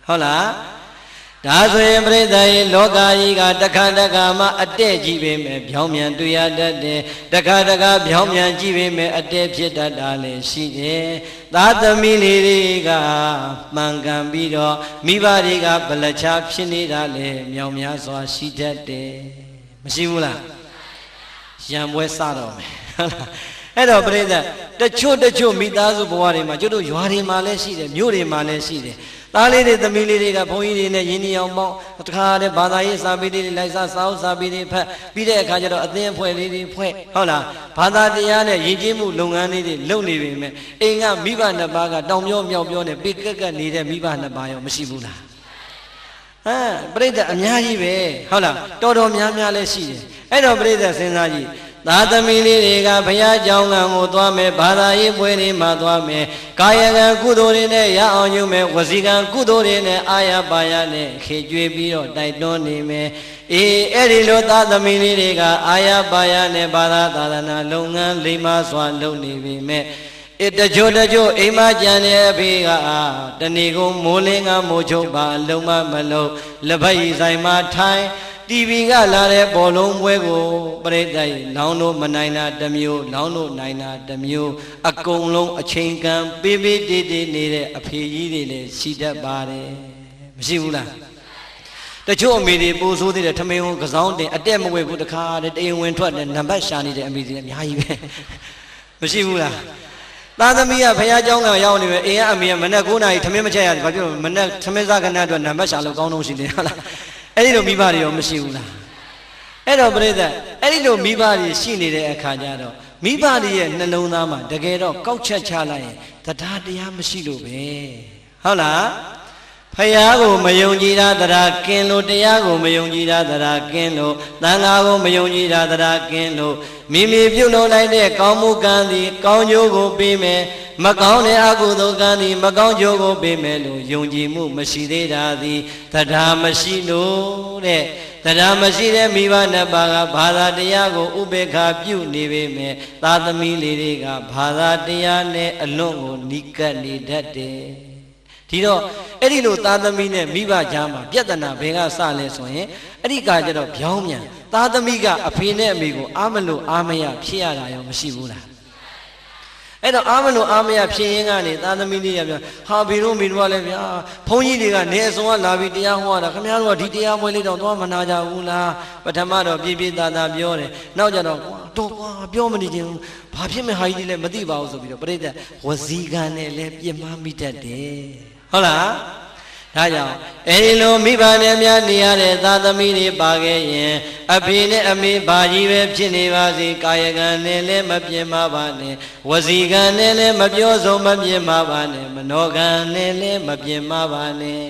Hola, that's every day, Loga, Takadagama, a dead Jibim, Biomian, do ya that day, Takadaga, Biomian, Jibim, a dead Jetta, Dale, she, that the Miliga, Mangambido, Mibariga, Balacha, Shinidale, Miomia, so she that day. Mashimula, Jam West Sado. Hello, brother, the Chu, Midazu Boarima, Judo, Yuari Malesi, Muri Malesi. Tali the Miliga, Poin in a Yiniamo, Takade, Badai, Sabidi, Liza, South Sabidi, Pide Kajaro, Athen, Pue, Hola, Padadiana, Yijimu, Lungani, Lonely women, Inga, Miva Nabaga, Domyo, Mione, Bigga, needed Miva Nabayo, Mashibula. Ah, brother, Anyaji, Hola, Todo Miamia Lesi. Hello, brother, Senaji. Tata Miliga, Paya Jonga, Mutame, Badai, Pueni, Matame, Kaya, Kudorine, Yaonume, Wasiga, Kudorine, Aya Bayane, Kijibio, Daidonime, Erilo Tata Miliga, Aya Bayane, Badana, Lunga, Lima, Swan, Luni, me. It the Jodajo, Imajane, Biga, the Nigo, Molinga, Mojoba, Luma, Malo, Labai, Zaima, Tai. TV ကလာတဲ့ဘောလုံးပွဲကိုပြိတ္တိုင်လောင်းတို့မနိုင်တာတစ်မျိုးလောင်းတို့နိုင်တာတစ်မျိုးအကုန်လုံးအချိန်ကံပေးပေးတေးတေးနေတဲ့အဖေကြီးတွေလည်းရှိတတ်ပါတယ်မရှိဘူးလားတချို့အမေတွေပို့ဆိုးသေးတယ်ထမင်းကစောင်းတင်အတက်မဝဲဘူးတခါတည်းတရင်ဝင်ထွက်တယ်နံပါတ်ရှာနေတဲ့အမေတွေအများကြီးပဲမရှိဘူးလားသားသမီးကဖခင်เจ้าကရောက်နေပဲအိမ်ကအမေကမနဲ့9နာရီထမင်းမချက်ရတယ်ဘာဖြစ်လို့မနဲ့ထမင်းစားခဏအတွက်နံပါတ်ရှာလို့ကောင်းတော့ရှိတယ်ဟုတ်လားအဲ့ဒီလိုမိဘတွေရောမရှိဘူးလားအဲ့တော့ပြိဿအဲ့ဒီလိုမိဘတွေရှိနေတဲ့အခါကျတော့မိဘတွေရဲ့နှလုံးသားမှာတကယ်တော့ကောက်ချက်ချလိုက်ရင်တရားတရားမရှိလို့ပဲဟုတ်လားဖယားကိုမယုံကြည်တာတရားကင်းလို့တရားကိုမယုံကြည်တာတရားကင်းလို့သံဃာကိုမယုံကြည်တာတရားကင်းလို့မိမိပြုလုပ်လိုက်တဲ့ကောင်းမှုကံသည်ကောင်းကျိုးကိုပေးမယ်မကောင်းတဲ့အကုသိုလ်ကံသည်မကောင်းကျိုးကိုပေးမယ်လို့ယုံကြည်မှုမရှိသေးတာသည်တရားမရှိလို့တဲ့တရားမရှိတဲ့မိဘနှစ်ပါးကဘာသာတရားကိုဥပေက္ခပြုနေပေမဲ့သာသမီလေးတွေကဘာသာတရားနဲ့အလွန်ကိုနီးကပ်နေတတ်တယ်ဒီတော့အဲ့ဒီလိုသားသမီးနဲ့မိဘကြားမှာပြဿနာဘယ်ကစလဲဆိုရင်အဲ့ဒီကကြတော့ပြောင်းမြန်သားသမီးကအဖေနဲ့အမေကိုအားမလို့အားမရဖြစ်ရတာရောမရှိဘူးလားအဲ့တော့အားမလို့အားမရဖြစ်ရင်းကနေသားသမီးလေးရပြန်ဟာဘီတို့မိတို့ကလည်းဗျာဘုန်းကြီးတွေကနေအစုံကလာပြီးတရားဟောတာခင်ဗျားတို့ကဒီတရားပွဲလေးတော့သွားမနာကြဘူးလားပထမတော့ပြည့်ပြည့်သားသားပြောတယ်နောက်ကြတော့တော့ကွာပြောမနေချင်ဘူးဘာဖြစ်မဲ့ဟာကြီးလည်းမသိပါဘူးဆိုပြီးတော့ပြိဿဝစီကံနဲ့လည်းပြစ်မှားမိတတ်တယ်ဟုတ်လားဒါကြောင့်အဲဒီလိုမိဘနဲ့များနေရတဲ့သားသမီးတွေပါခဲ့ရင်အဖေနဲ့အမေဘာကြီးပဲဖြစ်နေပါစေကာယကံနဲ့လည်းမပြင်းမပါနဲ့ဝစီကံနဲ့လည်းမပြောဆုံးမပြင်းမပါနဲ့မနောကံနဲ့လည်းမပြင်းမပါနဲ့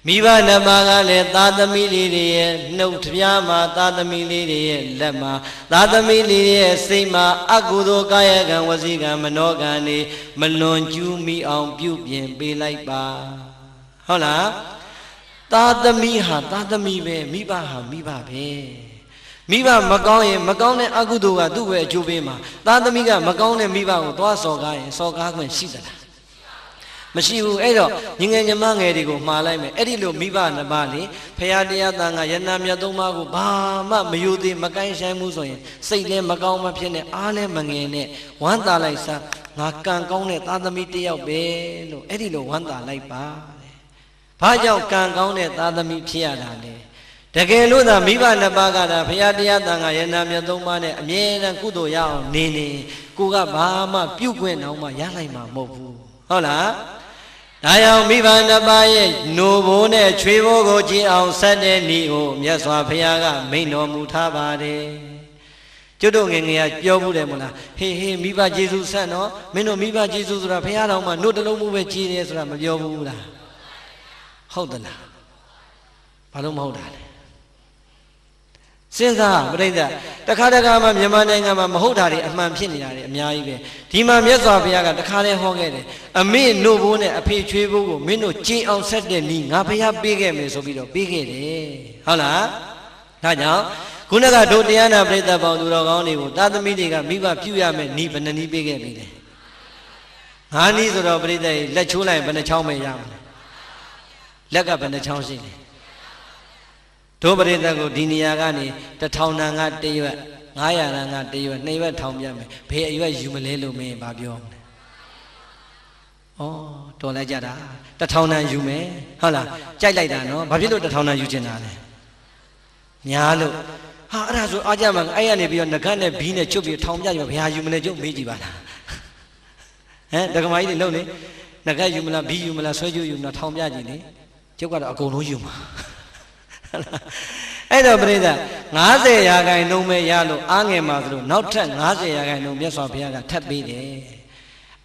မိဘနှစ်ပါးကလည်းသားသမီးလေးတွေရဲ့နှုတ်ပြားမှာသားသမီးလေးတွေရဲ့လက်မှာသားသမီးလေးတွေရဲ့စိတ်မှာအကုသိုလ်ကာယကံဝစီကံမနောကံတွေမလွန်ကျူးမိအောင်ပြုပြင်ပေးလိုက်ပါဟုတ်လားသားသမီးဟာသားသမီးပဲမိဘဟာမိဘပဲမိဘမကောင်းရင်မကောင်းတဲ့အကုသိုလ်ကသူ့ပဲအကျိုးပေးမှာသားသမီးကမကောင်းတဲ့မိဘကိုသွားစော်ကားရင်စော်ကားခွင့်ရှိသလားမရှိဘူးအဲ့တော့ညီငယ်ညီမငယ်တွေကိုမှားလိုက်မယ်အဲ့ဒီလိုမိဘနှစ်ပါးလေဖရာတရားတန်ခါယန္နာမြတ်သုံးပါးကိုဘာမှမယိုသေးမကိုင်းဆိုင်မှုဆိုရင်စိတ်လည်းမကောင်းမဖြစ်နဲ့အားလည်းမငယ်နဲ့ဝမ်းသာလိုက်စားငါကံကောင်းတဲ့သားသမီးတစ်ယောက်ပဲလို့အဲ့ဒီလိုဝမ်းသာလိုက်ပါဘာကြောင့်ကံကောင်းတဲ့သားသမီးဖြစ်ရတာလဲတကယ်လို့သာမိဘနှစ်ပါးကသာဘုရားတရားတန်ခါယန္နာမြတ်သုံးပါးနဲ့အမြဲတမ်းကုသိုလ်ရအောင်နေကိုကဘာမှပြုတ်ခွင့်တော့မှရလိုက်မှာမဟုတ်ဘူးဟုတ်လားဒါကြောင့်မိဘနှစ်ပါးရဲ့နိုးဘိုးနဲ့ချွေဘိုးကိုကြည်အောင်ဆက်တဲ့ဤကိုမြတ်စွာဘုရားကမိန့်တော်မူထားပါတယ်ကျွတ်တို့ငယ်ငယ်ကပြောဘူးတယ်မလားဟေးဟေးမိဘကျေးဇူးဆက်နော်မင်းတို့မိဘကျေးဇူးဆိုတာဘုရားတော်မှာနှုတ်တလုံးမှုပဲကြည်တယ်ဆိုတာမပြောဘူးလားဟုတ်သလားဘာလို့မဟုတ်တာလဲစဉ်းစားပြိဿတခါတခါမှမြန်မာနိုင်ငံမှာမဟုတ်တာတွေအမှန်ဖြစ်နေတာတွေအများကြီးပဲဒီမှာမြတ်စွာဘုရားကတခါတည်းဟောခဲ့တယ်အမေနှုတ်ဘိုးနဲ့အဖေချွေးဘိုးကိုမင်းတို့ကြည်အောင်ဆက်တဲ့ဤငါဘုရားပေးခဲ့မယ်ဆိုပြီးတော့ပေးခဲ့တယ်ဟုတ်လားဒါကြောင့်ခုနကတို့တရားနာပြိဿပေါင်းသူတော်ကောင်းတွေကိုတာသမီတွေကမိဘပြုရမယ်ဤဘယ်နှနည်းပေးခဲ့ပြီလဲငါးနည်းဆိုတော့ပြိဿလက်ချိုးလိုက်ဘယ်နှချောင်းပဲရမလဲလက်ကဘယ်နှချောင်းရှိလဲတို့ပရိသတ်ကိုဒီနေရာကနေ1000တန်က1ရွက်900တန်က1ရွက်2ရွက်ထောင်ပြမယ်ဘယ်အရွက်ယူမလဲလို့မင်းဘာပြောမလဲဩတော်လိုက်ကြတာ1000တန်ယူမယ်ဟုတ်လားကြိုက်လိုက်တာနော်ဘာဖြစ်လို့1000တန်ယူချင်တာလဲများလို့ဟာအဲ့ဒါဆိုအားကြမှာအဲ့ရနေပြီးတော့ငကတ်နဲ့ဘီးနဲ့ချုပ်ပြီးထောင်ပြကြဘယ်ဟာယူမလဲကျုပ်မေးကြည့်ပါလားဟမ်ဒကမာကြီးတွေလုံနေငကတ်ယူမလားဘီးယူမလားဆွဲကြိုးယူမလားထောင်ပြကြည့်လေကျုပ်ကတော့အကုန်လုံးယူမှာအဲ့တော့ပြိဿ90ရာခိုင်နှုန်းပဲရလို့အားငယ်မှာသလိုနောက်ထပ်90ရာခိုင်နှုန်းမြတ်စွာဘုရားကထပ်ပေးတယ်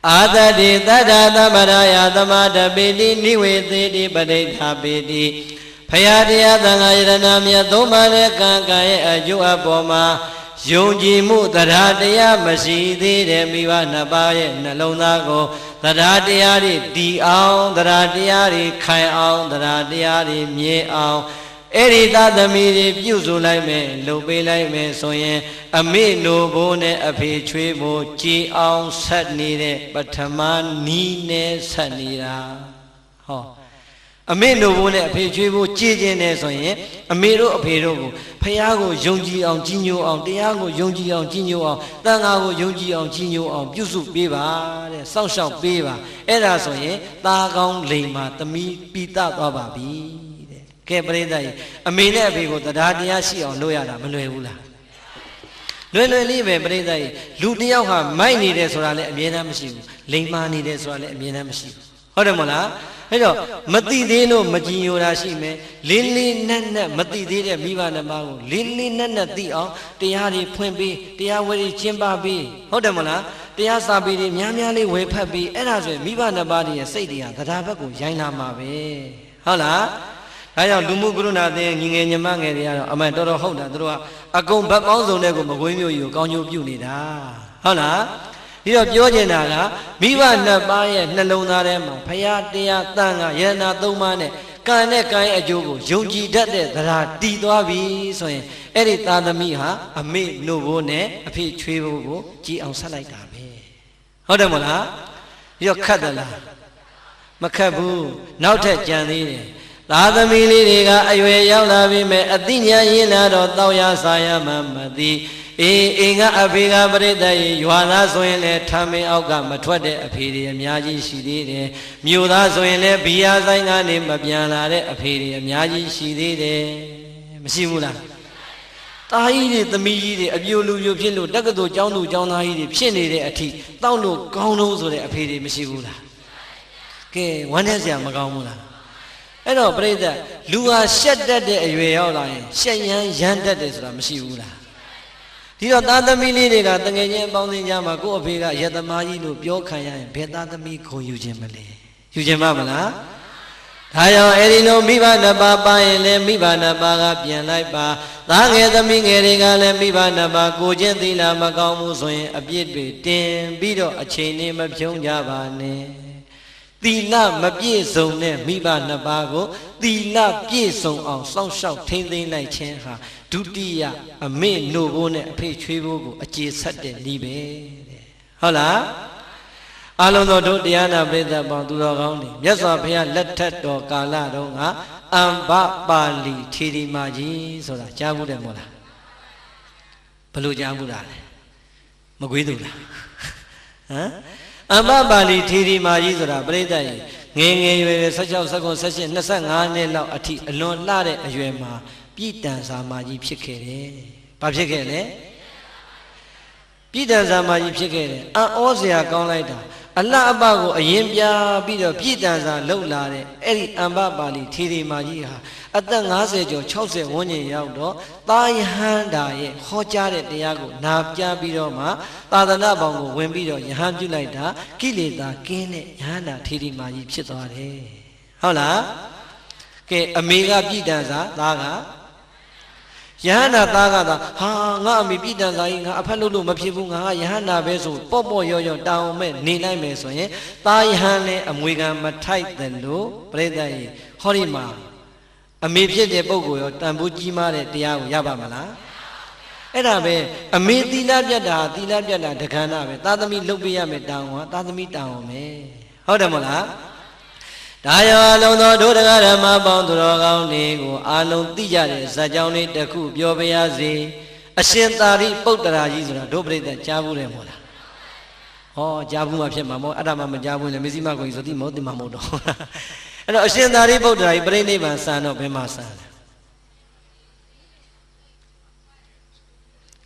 အာတတိတတ္တသမရယသမတပိတိနိဝေသေတိပဋိဋ္ဌာပိတိဘုရားတရားသံဃာယရဏမြတ်သုံးပါးတဲ့ကံကံရဲ့အကျိုးအပေါ်မှာယုံကြည်မှုတရားတရားမရှိသေးတဲ့မိဘနှစ်ပါးရဲ့နှလုံးသားကိုတရားတရားတွေတည်အောင်တရားတရားတွေခိုင်အောင်တရားတရားတွေမြဲအောင်အဲ့ဒီသားသမီးတွေပြုစုလိုက်မယ်လုပ်ပေးလိုက်မယ်ဆိုရင်အမေနိုးဘိုးနဲ့အဖေချွေးဘိုးကြည်အောင်ဆက်နေတဲ့ပထမနီးနဲ့ဆက်နေတာဟော အမေတို့ဘိုးနဲ့အဖေချွေးဘိုးကြည်ကျင်နေဆိုရင်အမေတို့အဖေတို့ကိုဖယားကိုယုံကြည်အောင်ကြီးညိုအောင်တရားကိုယုံကြည်အောင်ကြီးညိုအောင်တန်ခါကိုယုံကြည်အောင်ကြီးညိုအောင်ပြုစုပေးပါတဲ့စောင့်ရှောက်ပေးပါအဲ့ဒါဆိုရင်သားကောင်းလိမ်မာသမီးပိတသွားပါပြီတဲ့ကဲပရိသတ်ကြီးအမေနဲ့အဖေကိုတရားတရားရှိအောင်လုပ်ရတာမလွယ်ဘူးလားလွယ်လွယ်လေးပဲပရိသတ်ကြီးလူတယောက်ဟာမိုက်နေတယ်ဆိုတာလည်းအမြဲတမ်းမရှိဘူးလိမ်မာနေတယ်ဆိုတာလည်းအမြဲတမ်းမရှိဘူးဟုတ်တယ်မဟုတ်လားအဲ့တော့မတိသေးလို့မကြည်ညိုတာရှိမယ်လေးလေးနက်နက်မတိသေးတဲ့မိဘနှစ်ပါးကိုလေးလေးနက်နက်သိအောင်တရားတွေဖွင့်ပေးတရားဝဲတွေကျင့်ပါပေးဟုတ်တယ်မဟုတ်လားတရားစာပေတွေများများလေးဝေဖတ်ပြီးအဲ့ဒါဆိုရင်မိဘနှစ်ပါးရဲ့စိတ်တွေကသဒ္ဒါဘက်ကိုရိုင်းလာမှာပဲဟုတ်လားဒါကြောင့်လူမှုကရုဏာအသင်းညီငယ်ညီမငယ်တွေကတော့အမှန်တော်တော်ဟုတ်တာသူတို့ကအကုန်ဘက်ပေါင်းစုံတဲ့ကိုမကွေးမျိုးကြီးကိုကောင်းကျိုးပြုနေတာဟုတ်လားဒီတော့ပြောချင်တာကမိဘနှစ်ပါးရဲ့နှလုံးသားထဲမှာဖရာတရားတန်ခါယန္နာသုံးပါးနဲ့ကံနဲ့ကံရဲ့အကျိုးကိုယုံကြည်တတ်တဲ့သရာတည်သွားပြီဆိုရင်အဲ့ဒီသာသမီဟာအမေနို့ဘိုးနဲ့အဖေချွေးဘိုးကိုကြည်အောင်ဆက်လိုက်တာပဲဟုတ်တယ်မလားဒီတော့ခတ်သလားမခတ်ဘူးနောက်ထပ်ကြံသေးတယ်သာသမီလေးတွေကအရွယ်ရောက်လာပြီမဲ့အသိဉာဏ်ရင်းလာတော့တောက်ရစာရမှမသိအေးကအဖေကပရိသတ်ရေရွာသားဆိုရင်လည်းထမင်းအောက်ကမထွက်တဲ့အဖေတွေအများကြီးရှိသေးတယ်မြို့သားဆိုရင်လည်းဘီယာဆိုင်ကနေမပြန်လာတဲ့အဖေတွေအများကြီးရှိသေးတယ်မရှိဘူးလားတာကြီးတွေသမီးကြီးတွေအပြိုလူပြိုဖြစ်လို့တက္ကသိုလ်ကျောင်းသူကျောင်းသားကြီးတွေဖြစ်နေတဲ့အထိတောက်လို့ကောင်းလို့ဆိုတဲ့အဖေတွေမရှိဘူးလားကဲဝမ်းနဲ့စရာမကောင်းဘူးလားအဲ့တော့ပြိဿလူဟာရှက်တတ်တဲ့အရွယ်ရောက်လာရင်ရှက်ရမ်းရမ်းတတ်တယ်ဆိုတာမရှိဘူးလားဒီတော့သားသမီးလေးတွေကတငယ်ချင်းအပေါင်းအသင်းကြားမှာကိုယ့်အဖေကရတမားကြီးလို့ပြောခံရရင်ဘယ်သားသမီးခုံယူခြင်းမလဲယူခြင်းမလားဒါကြောင့်အဲ့ဒီလိုမိဘနှစ်ပါးပါရင်လည်းမိဘနှစ်ပါးကပြန်လိုက်ပါသားငယ်သမီးငယ်တွေကလည်းမိဘနှစ်ပါးကိုချင်းသီလမကောင်းမှုဆိုရင်အပြစ်တွေတင်ပြီးတော့အချိန်နဲ့မဖြုံးကြပါနဲ့သီလမပြည့်စုံတဲ့မိဘနှစ်ပါးကိုသီလပြည့်စုံအောင်စောင့်ရှောက်ထိန်းသိမ်းလိုက်ခြင်းဟာဒုတိယအမေနို့ဘိုးနဲ့အဖေချွေးဘိုးကိုအခြေဆက်တဲ့နည်းပဲတဲ့ဟုတ်လားအလုံးစုံတို့တရားနာပရိသတ်ပေါင်းသူတော်ကောင်းတွေမြတ်စွာဘုရားလက်ထက်တော်ကာလတုန်းကအမ္ဘပါဠိထေရီမာကြီးဆိုတာကြားဘူးတယ်မို့လားဘယ်လိုကြားဘူးလားလဲမကွေးသူလားဟမ်အမ္ဘပါဠိထေရီမာကြီးဆိုတာပရိသတ်ကြီးငယ်ငယ်ရွယ်16 19 18 25နှစ်လောက်အထိအလွန်လှတဲ့အရွယ်မှာပြည်တန်စာမာကြီးဖြစ်ခဲ့တယ်။ဘာဖြစ်ခဲ့လဲ။ပြည်တန်စာမာကြီးဖြစ်ခဲ့တယ်။အံ့ဩစရာကောင်းလိုက်တာအလှအပကိုအရင်ပြပြီးတော့ပြည်တန်စာလှုပ်လာတဲ့အဲ့ဒီအမ္ဘပါဠိထေရီမာကြီးဟာအသက်50ကျော်60ဝန်းကျင်ရောက်တော့သာယဟန္တာရဲ့ဟောကြားတဲ့တရားကိုနာကြားပြီးတော့မှသာသနာပေါင်းကိုဝင်ပြီးတော့ယဟန်ပြုလိုက်တာကိလေသာကင်းတဲ့ယဟန္တာထေရီမာကြီးဖြစ်သွားတယ်။ဟုတ်လား။ကဲအမေကပြည်တန်စာသားကယဟန္တာသားကသာဟာငါအမေပြည်တန်စာကြီးငါအဖက်လို့မဖြစ်ဘူးငါကယဟန္တာပဲဆိုပေါ့ပေါ့ရော့ရော့တောင်းမဲ့နေလိုက်မယ်ဆိုရင်သားယဟန်လည်းအမွေခံမထိုက်တယ်လို့ပြိဿကြီးဟောဒီမှာအမေဖြစ်တဲ့ပုဂ္ဂိုလ်ရောတန်ဖိုးကြီးမားတဲ့တရားကိုရပါမလားအဲ့ဒါပဲအမေသီလပြတ်တာသီလပြတ်တာဒကန္နာပဲသားသမီးလှုပ်ပေးရမယ်တောင်းဟာသားသမီးတောင်းအောင်မယ်ဟုတ်တယ်မဟုတ်လားဒါရောအလုံးသောဒုဒကဓမ္မပေါင်းသူတော်ကောင်းတွေကိုအာလုံးသိကြတဲ့ဇာကြောင်းလေးတစ်ခုပြောပြရစေအရှင်သာရိပုတ္တရာကြီးဆိုတာဒုပရိသတ်ကြားဘူးတယ်မို့လားဟောကြားဘူးမှဖြစ်မှာမို့အဲ့ဒါမှမကြားဘူးလေမေဇိမကိုကြီးဆိုတိမဟုတ်တိမမဟုတ်တော့အဲ့တော့အရှင်သာရိပုတ္တရာကြီးပြိဋိဘံစံတော့ဘယ်မှာစံလဲ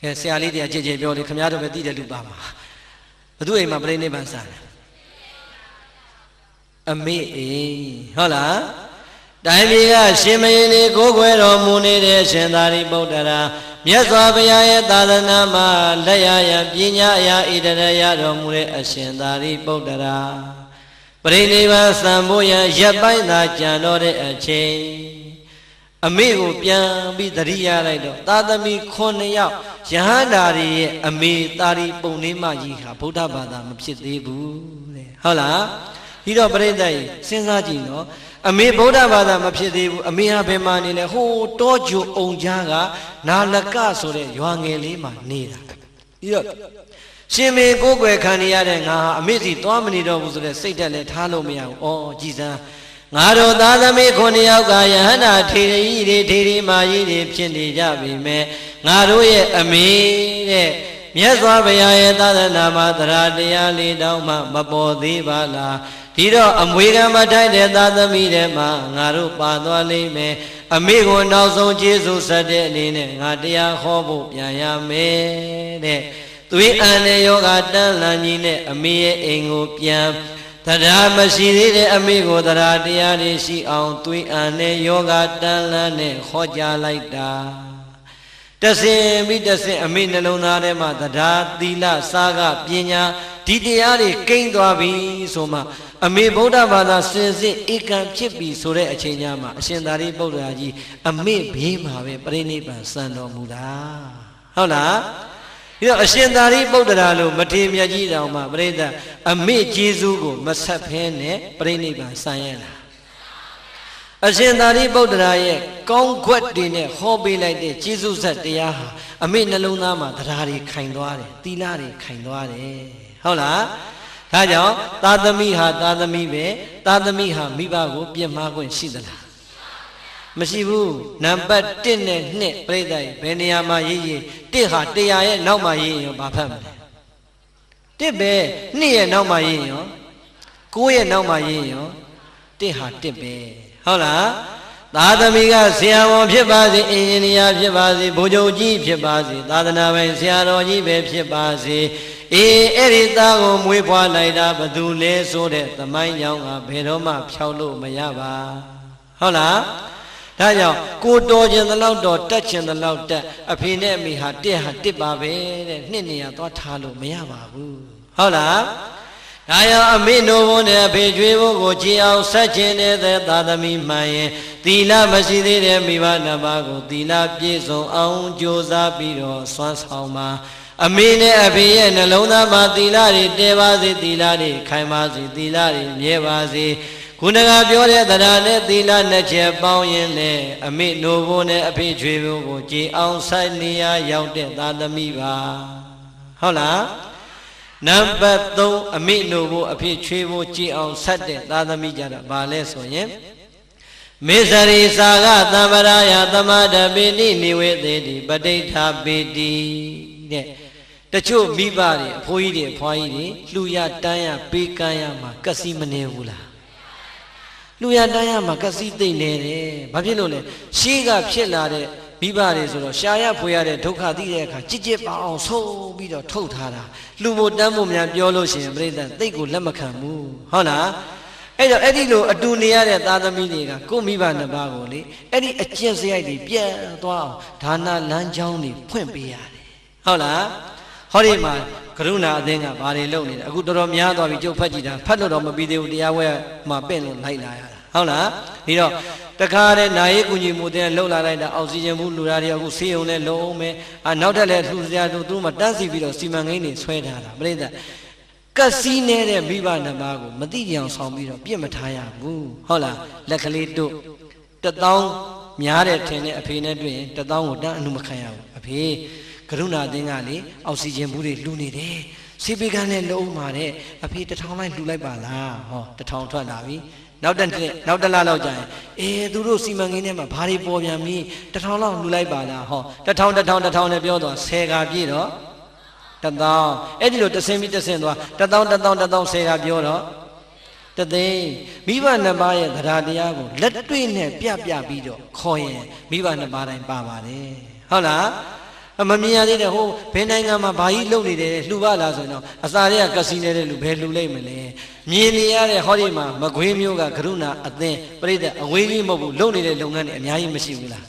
ကဲဆရာလေးတရားကြည်ကြည်ပြောလေခင်ဗျားတို့ပဲသိတဲ့လူပါမှာဘသူအိမ်မှာပြိဋိဘံစံလဲအမေအိမ်ဟုတ်လားတိုင်းပြည်ကရှင်မင်းလေးကိုးကွယ်တော်မူနေတဲ့ရှင်သာရိပုတ္တရာမြတ်စွာဘုရားရဲ့သာသနာမှာလက်ရရပညာအရာဣတရရတော်မူတဲ့အရှင်သာရိပုတ္တရာပရိနိဗ္ဗာန်စံဖို့ရရပ်ပိုင်းသာကြံတော့တဲ့အချိန်အမေကိုပြန်ပြီးသတိရလိုက်တော့သာသမီ9ယောက်ယဟန္တာတွေရဲ့အမေသာရိပုဏ္ဏိမကြီးဟာဗုဒ္ဓဘာသာမဖြစ်သေးဘူးတဲ့ဟုတ်လားဒီတော့ပရိသတ်ကြီးစဉ်းစားကြည့်နော်အမေဗုဒ္ဓဘာသာမဖြစ်သေးဘူးအမေဟာဘယ်မှာနေလဲဟိုတောကျုံအောင်ကြားကနာလကဆိုတဲ့ရွာငယ်လေးမှာနေတာပြီးတော့ရှင်မေကိုယ်ွယ်ခံရတဲ့ငါဟာအမေစီသွားမနေတော့ဘူးဆိုတဲ့စိတ်ဓာတ်လည်းထားလို့မရဘူး။အော်ကြည်စမ်း ငါတို့သားသမီး9ယောက်ကယဟန္တာထေရီတွေထေရီမာကြီးတွေဖြစ်နေကြပြီမဲ့ငါတို့ရဲ့အမေတဲ့မြတ်စွာဘုရားရဲ့သာသနာမှာတရားတရားလေးတောင်းမှမပေါ်သေးပါလားဒီတော့အမွေခံမထိုက်တဲ့သာသမီတွေမှာငါတို့ပါသွားလိမ့်မယ်အမေကိုနောက်ဆုံးကျေးဇူးဆက်တဲ့အနေနဲ့ငါတရားဟောဖို့ပြန်ရမယ်တဲ့သွေးအန်တဲ့ယောဂတန်းလန်ကြီးနဲ့အမေရဲ့အိမ်ကိုပြန်တရားမရှိသေးတဲ့အမေကိုတရားတရားတွေရှိအောင်သွေးအန်တဲ့ယောဂတန်းလန်နဲ့ဟောကြားလိုက်တာတဆင်ပြီးတဆင်အမေနှလုံးသားထဲမှာတရားသီလစာကပညာဒီတရားတွေကိန်းသွားပြီဆိုမှအမေဗုဒ္ဓဘာသာစင်စစ်ဧကံဖြစ်ပြီဆိုတဲ့အချိန်ညမှာအရှင်သာရိပုတ္တရာကြီးအမေဘေးမှာပဲပြိဋိဘံစံတော်မူတာဟုတ်လားဒီတော့အရှင်သာရိပုတ္တရာလို့မထေရမြတ်ကြီးတောင်မှပြိဋ္ဌအမေကျေးဇူးကိုမဆက်ဖဲနဲ့ပြိဋိဘံစံရလားအရှင်သာရိပုတ္တရာရဲ့ကောင်းခွက်တွေနဲ့ဟောပေးလိုက်တဲ့ကျေးဇူးဆက်တရားဟာအမေနှလုံးသားမှာတရားတွေခိုင်သွားတယ်သီလတွေခိုင်သွားတယ်ဟုတ်လားဒါကြောင့်သာသမီဟာသာသမီပဲသာသမီဟာမိဘကိုပြစ်မှားခွင့်ရှိသလားမရှိဘူးနံပါတ်1နဲ့2ပြိဿရဲ့ဘယ်နေရာမှာရေးရေး1ဟာ100ရဲ့နောက်မှာရေးရင်ရောဘာဖတ်မလဲ1ပဲ2ရဲ့နောက်မှာရေးရင်ရော9ရဲ့နောက်မှာရေးရင်ရော1ဟာ1ပဲဟုတ်လားသာသမီကဆရာဝန်ဖြစ်ပါစေအင်ဂျင်နီယာဖြစ်ပါစေဗိုလ်ချုပ်ကြီးဖြစ်ပါစေသာသနာပိုင်ဆရာတော်ကြီးပဲဖြစ်ပါစေအေးအဲ့ဒီသားကိုမွေးဖွားလိုက်တာဘသူလဲဆိုတဲ့သမိုင်းကြောင့်ကဘယ်တော့မှဖြောက်လို့မရပါဟုတ်လားဒါကြောင့်ကိုတော်ခြင်းတလောက်တော်တက်ခြင်းတလောက်တက်အဖေနဲ့အမေဟာတစ်ပါပဲတဲ့နှစ်နေရာသွားထားလို့မရပါဘူးဟုတ်လားဒါကြောင့်အမေနိုးဘုန်းနဲ့အဖေကျွေးဖို့ကိုကြည်အောင်ဆက်ခြင်းတဲ့သာသမီမှန်ရင်သီလမရှိသေးတဲ့မိဘနှစ်ပါးကိုသီလပြည့်စုံအောင်ကြိုးစားပြီးတော့စွမ်းဆောင်ပါအမေနဲ့အဖေရဲ့နှလုံးသားမှာသီလတွေတည်ပါစေသီလတွေခိုင်ပါစေသီလတွေမြဲပါစေခုနကပြောတဲ့တရားနဲ့သီလနှစ်ချက်ပေါင်းရင်လေအမေနိုးဖို့နဲ့အဖေချွေဖို့ကိုကြည်အောင်ဆိုင်နေရရောက်တဲ့သာသမီပါဟုတ်လားနံပါတ်3အမေနိုးဖို့အဖေချွေဖို့ကြည်အောင်ဆက်တဲ့သာသမီကြတာဘာလဲဆိုရင်မေစရိစာကသံဗရာယသမဒပိတိနိဝေသေတိပဋိဋ္ဌာပိတိတဲ့တချို့မိဘတွေအဖိုးကြီးတွေအဖွားကြီးတွေလှူရတန်းရပေးကမ်းရမှာကစီမနေဘူးလားလှူရတန်းရမှာကစီသိမ့်နေတယ်ဘာဖြစ်လို့လဲရှေးကဖြစ်လာတဲ့မိဘတွေဆိုတော့ရှာရဖွေရတဲ့ဒုက္ခသိတဲ့အခါကြစ်ပါအောင်ဆိုးပြီးတော့ထုတ်ထားတာလှူဖို့တန်းဖို့များပြောလို့ရှိရင်ပြိဿသိတ်ကိုလက်မခံဘူးဟုတ်လားအဲ့တော့အဲ့ဒီလိုအတူနေရတဲ့သားသမီးတွေကကိုမိဘနှစ်ပါးကိုလေအဲ့ဒီအကျင့်စရိုက်တွေပြန်သွားအောင်ဒါနလမ်းကြောင်းတွေဖွင့်ပေးရတယ်ဟုတ်လားဟောဒီမှာကရုဏာအသင်းကဘာတွေလုပ်နေလဲအခုတော်တော်များသွားပြီကြုတ်ဖတ်ကြည့်တာဖတ်လို့တော့မပြီးသေးဘူးတရားဝဲမှာပင့်လို့လိုက်လာရတာဟုတ်လားဒီတော့တခါတည်းနာရေးကူညီမှုတဲ့လှုပ်လာလိုက်တာအောက်ဆီဂျင်ဘူးလူသားတွေအခုဆေးရုံနဲ့လုံအောင်မယ်နောက်ထပ်လည်းလှူစရာတို့သူတို့မှတန်းစီပြီးတော့စီမံကိန်းတွေဆွဲထားတာပြိဿကစီးနေတဲ့မိဘနှစ်ပါးကိုမတိကြအောင်ဆောင်ပြီးတော့ပြစ်မထားရဘူးဟုတ်လားလက်ကလေးတို့1000များတဲ့ထင်တဲ့အဖေနဲ့တွေ့ရင်1000ကိုတန်းအမှုမခံရဘူးအဖေကရုဏာအသင်းကလေအောက်ဆီဂျင်ဘူးတွေလှူနေတယ်ဆေးပေးကန်းနဲ့လုံးမာတဲ့အဖေ1000လိုက်လှူလိုက်ပါလားဟော1000ထွက်လာပြီနောက်တစ်လလောက်ကြာရင်သူတို့စီမံကိန်းထဲမှာဘာတွေပေါ်ပြန်ပြီ1000လောက်လှူလိုက်ပါလားဟော1000နဲ့ပြောတော့10ကပြည့်တော့1000အဲ့ဒီလိုတဆင်းပြီးတဆင်းသွား1000 10ကပြောတော့တသိန်းမိဘနှစ်ပါးရဲ့တရားတရားကိုလက်တွေ့နဲ့ပြပြီးတော့ခေါ်ရင်မိဘနှစ်ပါးတိုင်းပါပါတယ်ဟုတ်လားမမြင်ရသေးတဲ့ဟိုဘယ်နိုင်ငံမှာဘာကြီးလုပ်နေတယ်လှူပါလားဆိုတော့အစာတွေကကစီနေတဲ့လူဘယ်လှူလိုက်မလဲမြင်နေရတဲ့ဟောဒီမှာမကွေးမျိုးကကရုဏာအသင်းပြိဿအဝေးကြီးမဟုတ်ဘူးလုပ်နေတဲ့လုပ်ငန်းတွေအများကြီးမရှိဘူးလား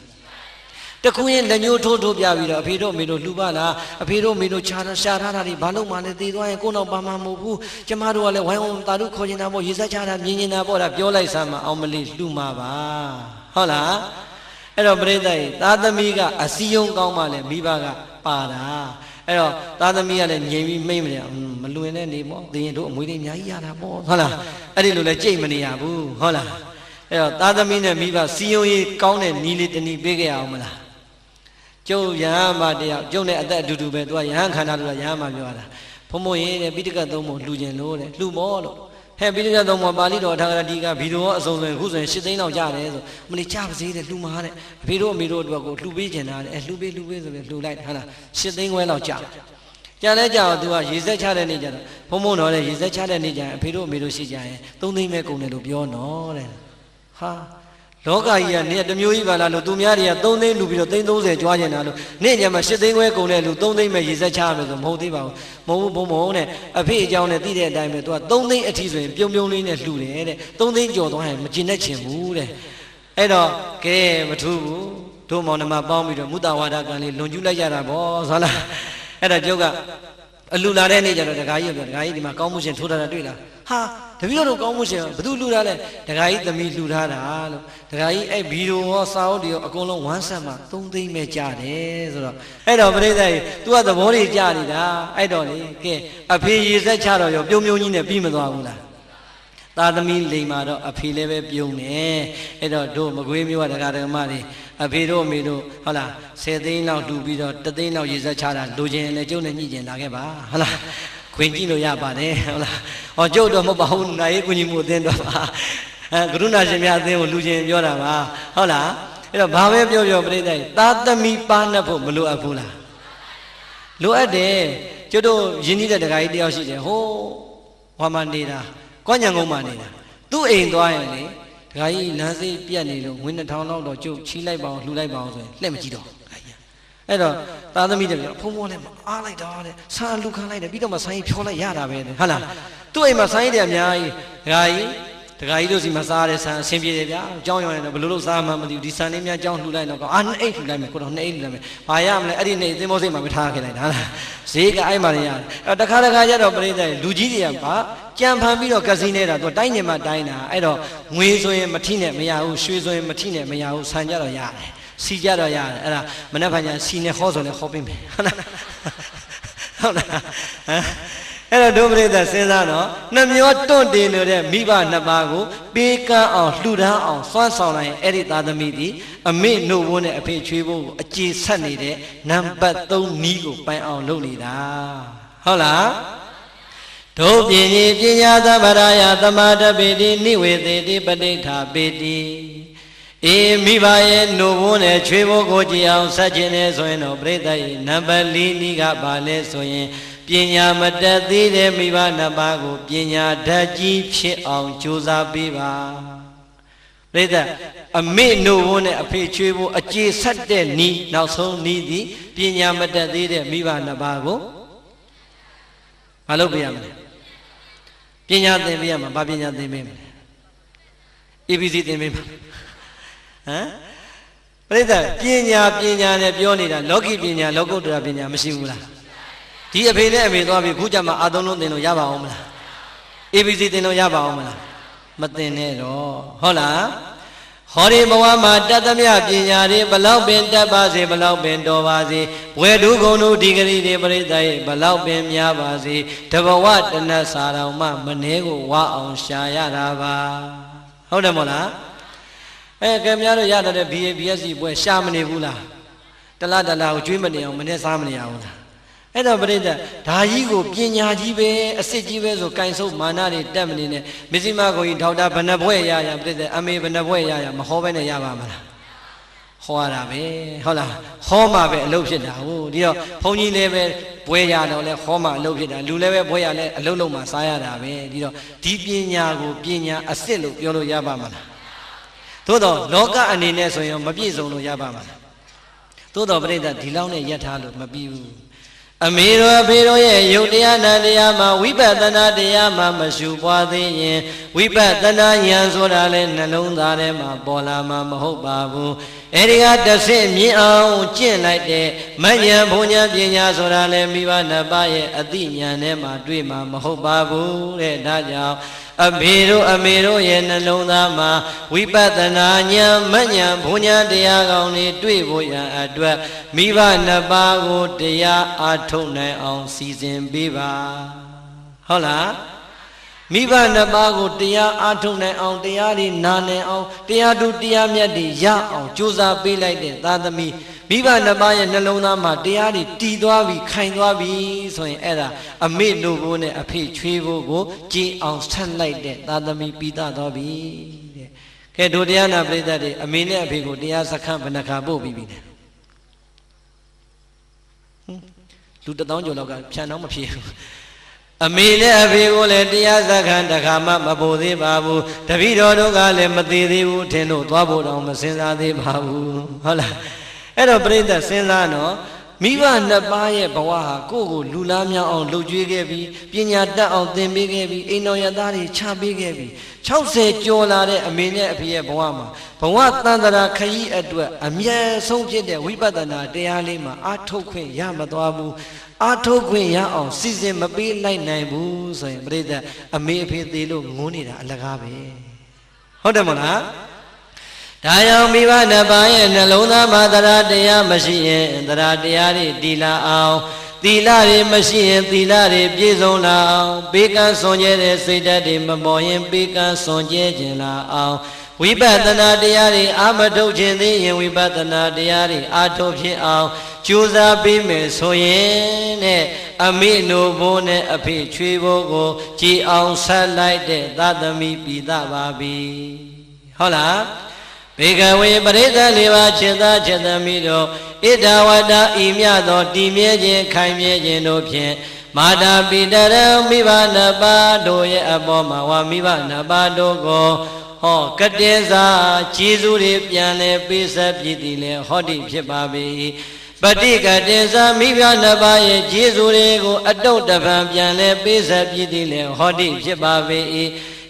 တခုရင်လက်ညှိုးထိုးပြပြီးတော့အဖေတို့အမေတို့လှူပါလားအဖေတို့အမေတို့ရှာထားတာတွေဘာလို့မှလည်းတည်သွားရင်ကိုယ်တော့ပါမှမဟုတ်ဘူးကျမတို့ကလည်းဝိုင်းဝန်းတာတို့ခေါ်နေတာပေါ့ရေစက်ချတာမြင်နေတာပေါ့ဒါပြောလိုက်စမ်းမအောင်မလေးလှူမှာပါဟုတ်လားအဲ့တော့ပရိသတ်သားသမီးကအစည်းအရုံးကောင်းမှလည်းမိဘကပါတာအဲ့တော့သားသမီးကလည်းငြိမ်ပြီးမိတ်မနေမလွင်တဲ့နေပေါ့သင်ရင်တို့အမွေတွေအများကြီးရတာပေါ့ဟုတ်လားအဲ့ဒီလိုလဲကြိတ်မနေရဘူးဟုတ်လားအဲ့တော့သားသမီးနဲ့မိဘစီယုံရေးကောင်းတဲ့နီးလေးတနည်းပေးခဲ့ရအောင်မလားကျုပ်ရဟန်းမတယောက်ကျုပ်နဲ့အသက်အတူတူပဲသူကရဟန်းခန္ဓာလို့ရဟန်းမပြောတာဘုံဘုံရေးတဲ့ပိဋကတ်သုံးပုံလှူခြင်းလို့တဲ့လှူမောလို့ဟ ပြီးတော့တော့ပါဠိတော်ထာဂရတိကဗီဒီယိုအစုံဆိုရင်ခုဆိုရင်8 သိန်းလောက်ကြတယ်ဆိုမလီကြပါစေတဲ့လှူမှာတဲ့အဖေတို့အမေတို့အတွက်ကိုလှူပေးချင်တာတဲ့လှူပေးဆိုပြီးလှူလိုက်ဟာလား8 သိန်းခွဲလောက်ကြာလဲကြာတော့သူကရေစက်ချတဲ့နေ့ကျတော့ဘုံဘုံတော်တဲ့ရေစက်ချတဲ့နေ့ကျရင်အဖေတို့အမေတို့ရှိကြရင်3 သိန်းပဲကုန်တယ်လို့ပြောနော်တဲ့ဟာလောကကြီးကနေတမျိုးကြီးပါလားလို့သူများတွေက3 သိန်းလူပြီးတော့30ကျွားကျင်တာလို့နေ့ညမှာ8 သိန်းခွဲကုန်တဲ့လူ3 သိန်းပဲရေစက်ချရမယ်ဆိုမဟုတ်သေးပါဘူးမဟုတ်ဘူးဘုံတဲ့အဖေအကြောင်းနဲ့သိတဲ့အတိုင်းပဲသူက3 သိန်းအထိဆိုရင်ပြုံလေးနဲ့လှူတယ်တဲ့3 သိန်းကျော်သွားရင်မကျင်တတ်ချင်ဘူးတဲ့အဲ့တော့ကဲမထူးဘူးတို့မောင်နှမပေါင်းပြီးတော့မုတ္တဝါဒကံလေးလွန်ကျူးလိုက်ကြတာဗောဆိုလားအဲ့တော့ကျုပ်ကအလှူလာတဲ့နေ့ကျတော့ဒကာကြီးပြောဒကာကြီးဒီမှာကောင်းမှုရှင်ထိုးထားတာတွေ့လားဟာတပည့်တော်ကောင်းမှုရှင်ဘယ်သူလှူထားလဲဒကာကြီးသမီးလှူထားတာလို့ဒကာကြီးအဲ့ဗီဒီယိုရောစာအုပ်တွေရောအကုန်လုံး1 ဆက်မှာ3 သိန်းပဲကြတယ်ဆိုတော့အဲ့တော့ပြိဿကြီး तू ကသဘောတွေကြနေတာအဲ့တော့လေကဲအဖေရေစက်ချတော့ရောပြုံကြီးနဲ့ပြီးမသွားဘူးလားသာသမီလိန်မှာတော့အဖေလည်းပဲပြုံးတယ်အဲ့တော့တို့မကွေးမျိုးကဒကာဒကမတွေအဖေတို့အမေတို့ဟုတ်လား10 သိန်းလောက်လှူပြီးတော့1 သိန်းလောက်ရေစက်ချတာလိုချင်လည်းကျုပ်နဲ့ညှိကျင်လာခဲ့ပါဟုတ်လားခွင်ကြည့်လို့ရပါတယ်ဟုတ်လားဟောကျုပ်တော့မဟုတ်ပါဘူးနာရေးကုညီမှုအသင်းတော့ပါကရုဏာရှင်များအသင်းကိုလူချင်းပြောတာပါဟုတ်လားအဲ့တော့ဘာပဲပြောပြိဿကြီးသာသမီပါနှပ်ဖို့မလိုအပ်ဘူးလားလိုအပ်တယ်ကျုပ်တို့ယဉ်နေတဲ့ဒကာကြီးတယောက်ရှိတယ်ဟိုးမှနေတာကောညံကုန်းမှနေတာသူ့အိမ်သွားရင်လေဒကာကြီးလမ်းစိပြက်နေလို့ငွေ2000လောက်တော့ကျုပ်ချီးလိုက်ပါအောင်လှူလိုက်ပါအောင်ဆိုရင်လှည့်မကြည့်တော့အဲ့တော့သာသမီတွေပြောဖုံးလည်းမအားလိုက်တော့တဲ့ဆာလူခံလိုက်တယ်ပြီးတော့မှဆိုင်းဖြောလိုက်ရတာပဲတဲ့ဟုတ်လားသူ့အိမ်မှာဆိုင်းတယ်အများကြီးဒကာကြီးတို့စီမှာစားတဲ့ဆန်အဆင်ပြေတယ်ဗျာအကြောင်းရောရင်တော့ဘယ်လိုလုပ်စားမှမသိဘူးဒီဆန်လေးများအကြောင်းလှူလိုက်တော့အာ2 အိတ်လှူလိုက်မယ်ကိုတော့2 အိတ်လှူလိုက်မယ်ဘာရမလဲအဲ့ဒီနေ့သင်္ဘောစိတ်မှာပဲထားခဲ့လိုက်တာဟုတ်လားဈေးကအဲ့မှာနေရတယ်အဲ့တခါကျတော့ပြိဿတွေလူကြီးတွေကပါကြံဖန်ပြီးတော့ကစီနေတာသူတိုင်းနေမှတိုင်းတာအဲ့တော့ငွေဆိုရင်မထိနဲ့မရဘူးရွှေဆိုရင်မထိနဲ့မရဘူးဆန်ကြတော့ရတယ်စီကြတော့ရတယ်အဲ့ဒါမနှက်ဖန်ညာစီနဲ့ခေါ်ဆိုလည်းခေါ်ပေးမယ်ဟုတ်လားဟုတ်လားအဲ့တော့ဒုပရိသစဉ်းစားတော့နှမျောတွန့်တင်နေတဲ့မိဘ2 ပါးကိုပေးကမ်းအောင်လှူဒန်းအောင်စွမ်းဆောင်လိုက်အဲ့ဒီသားသမီးဒီအမေနှုတ်ဝန်းနဲ့အဖေချွေးဖို့ကိုအခြေဆက်နေတဲ့နံပါတ်3နီးကိုပိုင်အောင်လုပ်နေတာဟုတ်လားဒုပင်ကြီးပညာသဗ္ဗရာယသမာဓပေတိနိဝေသေတိပဋိဋ္ဌာပေတိအေးမိဘရဲ့နှုတ်ဝန်းနဲ့ချွေးဖို့ကိုကြည်အောင်ဆက်ခြင်းနဲ့ဆိုရင်တော့ပြိဿရဲ့နံပါတ်4နီးကပါလဲဆိုရင်ပညာမတတ်သေးတဲ့မိဘ2 ပါးကိုပညာဓာတ်ကြီးဖြစ်အောင်ကြိုးစားပေးပါပြိဿအမေနှုတ်ဝန်းနဲ့အဖေချွေးဖို့အခြေဆက်တဲ့နီးနောက်ဆုံးနီးသည်ပညာမတတ်သေးတဲ့မိဘ2 ပါးကိုမလုပ်ပြရမလဲပညာသင်ပေးရမှာဘာပညာသင်ပေးမလဲ ABC သင်ပေးမှာဟမ်ပြိဿပညာနဲ့ပြောနေတာလောကီပညာလောကုတ္တရာပညာမရှိဘူးလားဒီအဖေနဲ့အမေသွားပြီးခုကြမှာအာသုံးလုံးသင်လို့ရပါအောင်မလား ABC သင်လို့ရပါအောင်မလားမသင်နဲ့တော့ဟုတ်လားဟောဒီဘဝမှာတတ်သမျှပညာတွေဘလောက်ပင်တတ်ပါစေဘလောက်ပင်တော်ပါစေဝေဒုဂုံတို့ဒီဂရီတွေပရိသတ်ရဲ့ဘလောက်ပင်များပါစေတဘဝတဏ္ဍစာတော်မှမနှဲကိုဝါအောင်ရှာရတာပါဟုတ်တယ်မို့လားကဲများတို့ရတဲ့ BA BSc ပွဲရှာမနေဘူးလားတလားကိုကျွေးမနေအောင်မနဲ့စားမနေအောင်လားအဲ့တော့ပြိဿဒါကြီးကိုပညာကြီးပဲအစစ်ကြီးပဲဆိုကင်ဆုပ်မာနတွေတက်မနေနဲ့မစ္စည်းမကိုကြီးဒေါက်တာဘဏ္ဍဘွဲ့ရပြိဿအမေဘဏ္ဍဘွဲ့ရမဟောပဲနဲ့ရပါမလားဟောရတာပဲဟုတ်လားဟောမှပဲအလုပ်ဖြစ်တာဟုတ်ဒီတော့ဘုန်းကြီးလည်းပဲဘွဲ့ရတော့လဲဟောမှအလုပ်ဖြစ်တာလူလည်းပဲဘွဲ့ရလဲအလုပ်လုံးမှစားရတာပဲဒီတော့ဒီပညာကိုပညာအစစ်လို့ပြောလို့ရပါမလားသို့တော့လောကအနေနဲ့ဆိုရင်မပြည့်စုံလို့ရပါမလားသို့တော့ပြိဿဒီလောက်နဲ့ယက်ထားလို့မပြီးဘူးအမေတို့အဖေတို့ရဲ့ယုတ်တရားနာတရားမှာဝိပဿနာတရားမှာမရှုပွားသေးရင်ဝိပဿနာဉာဏ်ဆိုတာလဲနှလုံးသားထဲမှာပေါ်လာမှာမဟုတ်ပါဘူးအဲဒီကတစ်ဆင့်မြင်အောင်ကျင့်လိုက်တဲ့မဉဏ်ဘုံဉာဏ်ပညာဆိုတာလဲမိဘ2 ပါးရဲ့အသိဉာဏ်ထဲမှာတွေ့မှာမဟုတ်ပါဘူးတဲ့ဒါကြောင့်အဖေတို့အမေတို့ရဲ့နှလုံးသားမှာဝိပဿနာဉာဏ်မဉဏ်ဘုံဉာဏ်တရားကောင်းတွေတွေ့ဖို့ရန်အတွက်မိဘ2 ပါးကိုတရားအားထုတ်နိုင်အောင်စီစဉ်ပေးပါဟုတ်လားမိဘ2 ပါးကိုတရားအားထုတ်နိုင်အောင်တရားတွေနာနိုင်အောင်တရားသူတရားမြတ်တွေရအောင်ကြိုးစားပေးလိုက်တဲ့သာသမီ မိဘနှစ်ပါးရဲ့နှလုံးသားမှာတရားတွေတည်သွားပြီခိုင်သွားပြီဆိုရင်အဲ့ဒါအမေနိုဘိုးနဲ့အဖေချွေးဘိုးကိုကြည်အောင်ဆက်လိုက်တဲ့သာသမီပြီးသားသွားပြီတဲ့ကဲတို့တရားနာပရိသတ်တွေအမေနဲ့အဖေကိုတရားစခန်းဘယ်နှခါပို့ပြီးပြီလဲလူ1000ကျော်လောက်ကဖြန်တော့မဖြစ်ဘူးအမေနဲ့အဖေကိုလည်းတရားစခန်းတခါမှမပို့သေးပါဘူးတပည့်တော်တို့ကလည်းမသေးသေးဘူးထင်လို့သွားဖို့တော့မစင်စားသေးပါဘူးဟုတ်လားအဲ့တော့ပြိဿစဉ်းစားနော်မိဘနှစ်ပါးရဲ့ဘဝဟာကိုယ့်ကိုလူလားမြောင်အောင်လှုပ်ကြွေးခဲ့ပြီးပညာတတ်အောင်သင်ပေးခဲ့ပြီးအိမ်တော်ရသားတွေချပေးခဲ့ပြီး60ကျော်လာတဲ့အမေနဲ့အဖေရဲ့ဘဝမှာဘဝတန်တရာခရီးအတွက်အမြဲဆုံးဖြစ်တဲ့ဝိပဿနာတရားလေးမှာအာထုတ်ခွင့်ရမသွားဘူးအာထုတ်ခွင့်ရအောင်စီစဉ်မပေးလိုက်နိုင်ဘူးဆိုရင်ပြိဿအမေအဖေသေးလို့ငုန်းနေတာအလကားပဲဟုတ်တယ်မလားဒါကြောင့်မိဘနှစ်ပါးရဲ့နှလုံးသားမှာတရားတရားမရှိရင်တရားတရားတွေတည်လာအောင်သီလတွေမရှိရင်သီလတွေပြည့်စုံလာအောင်ပေးကမ်းစွန့်ကြဲတဲ့စိတ်ဓာတ်တွေမပေါ်ရင်ပေးကမ်းစွန့်ကြဲခြင်းလာအောင်ဝိပဿနာတရားတွေအာမထုတ်ခြင်းသေးရင်ဝိပဿနာတရားတွေအာထုတ်ဖြစ်အောင်ကြိုးစားပေးမယ်ဆိုရင်နဲ့အမေနိုဘိုးနဲ့အဖေချွေးဘိုးကိုကြည်အောင်ဆက်လိုက်တဲ့သာသမီပြည်သားပါပြီဟုတ်လားဘေကဝေပရိသတ်လေးပါးจิตသားจิตသမီးတို့ဣဒဝတ္တဤမြတ်သောတည်မြဲခြင်းခိုင်မြဲခြင်းတို့ဖြင့်မာတာပိတရံမိဘနှစ်ပါးတို့ရဲ့အပေါ်မှာဝါမိဘနှစ်ပါးတို့ကိုဟောကတေစာကျေးဇူးတွေပြန်လဲပေးဆက်ပြည်တည်လဲဟောတိဖြစ်ပါ၏ပฏิကတေစာမိဘနှစ်ပါးရဲ့ကျေးဇူးတွေကိုအတုတ်တပံပြန်လဲပေးဆက်ပြည်တည်လဲဟောတိဖြစ်ပါ၏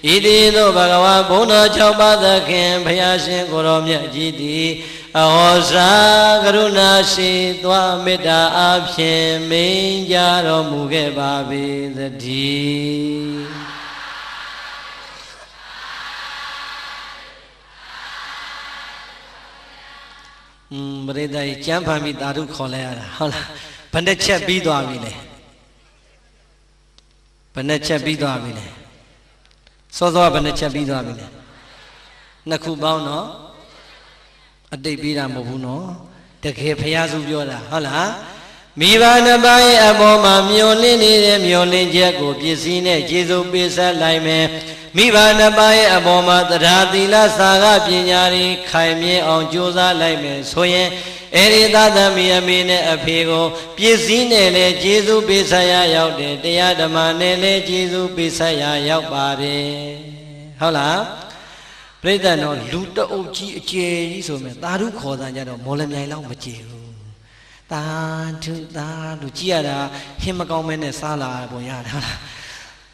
ဣတိသောဘဂဝါဘုန်းတော်6ပါးသခင်ဘုရားရှင်ကိုရောမြတ်ကြီးသည်အဟောစာကရုဏာရှိသွားမေတ္တာအဖြင့်မိန်ကြတော်မူခဲ့ပါပေသတည်းပရိသတ်ကြီးကျမ်းဖန်ပြီးသာဓုခေါ်လိုက်ရတာဟုတ်လားဘယ်နှချက်ပြီးသွားပြီလဲဘယ်နှချက်ပြီးသွားပြီလဲစောစောဘယ်နှချက်ပြီးသွားပြီလဲနှစ်ခုပေါင်းနော်အတိတ်ပြီးတာမဟုတ်ဘူးနော်တကယ်ဖျားစုပြောတာဟုတ်လားမိဘနှစ်ပါးရဲ့အပေါ်မှာမျောလင့်နေတဲ့မျောလင့်ချက်ကိုပစ္စည်းနဲ့ကျေစုပေးဆက်လိုက်မယ်မိဘနှစ်ပါးရဲ့အပေါ်မှာတရားသီလစာကပညာတွေခိုင်မြဲအောင်ကြိုးစားလိုက်မယ်ဆိုရင်အဲ့ဒီသာသမီအမေနဲ့အဖေကိုပစ္စည်းနဲ့လည်းကျေစုပေးဆက်ရရောက်တယ်တရားဓမ္မနဲ့လည်းကျေစုပေးဆက်ရရောက်ပါတယ်ဟုတ်လားပြိဿတော်လူတအုပ်ကြီးအကျယ်ကြီးဆိုမယ်သာဓုခေါ်တာကြတော့မော်လမြိုင်လောက်မကြည့်ဘူးသာဓုကြည့်ရတာဟင်းမကောင်းမဲနဲ့စားလာပုံရတာဟုတ်လား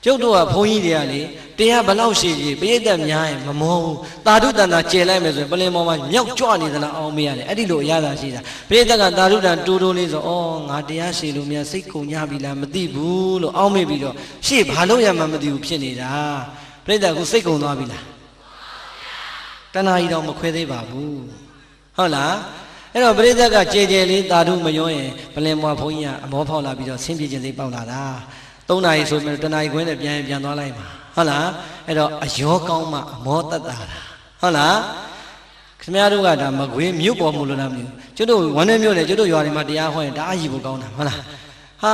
ကျုပ်တို့ကဘုန်းကြီးတွေကလေတရားဘလောက်ရှိကြီးပိဋကတ်များရင်မမောဘူးသာဓုတန်တာကျယ်လိုက်မယ်ဆိုရင်ပလင်ပေါ်မှာမြောက်ကြွနေသလားအောင်မရတယ်အဲ့ဒီလိုအရသာရှိတာပိဋကတ်ကသာဓုတန်တိုးလေးဆိုဩငါတရားရှိလို့များစိတ်ကုန်ကြပြီလားမသိဘူးလို့အောင်းမေ့ပြီးတော့ရှေ့ဘာလို့ရမှမသိဘူးဖြစ်နေတာပိဋကတ်ကစိတ်ကုန်သွားပြီလားတဏှာကြီးတော့မခွဲသေးပါဘူးဟုတ်လားအဲ့တော့ပရိသတ်ကကြဲကြဲလေးသာဓုမရောရင်ပလင်ပေါ်ဘုန်းကြီးကအမောဖောက်လာပြီးတော့ဆင်းပြေခြင်းစိတ်ပေါက်လာတာ3 နာရီဆိုရင်တနာရီခွဲနဲ့ပြန်သွားလိုက်ပါဟုတ်လားအဲ့တော့အယောကောင်းမှအမောတတ်တာဟုတ်လားခင်ဗျားတို့ကဒါမကွေးမြို့ပေါ်မလို့လားမသိဘူးကျွတ်တို့ဝမ်းနဲ့မြို့လေကျွတ်တို့ရွာတွေမှာတရားဟောရင်ဒါအကြီးဖို့ကောင်းတာဟုတ်လားဟာ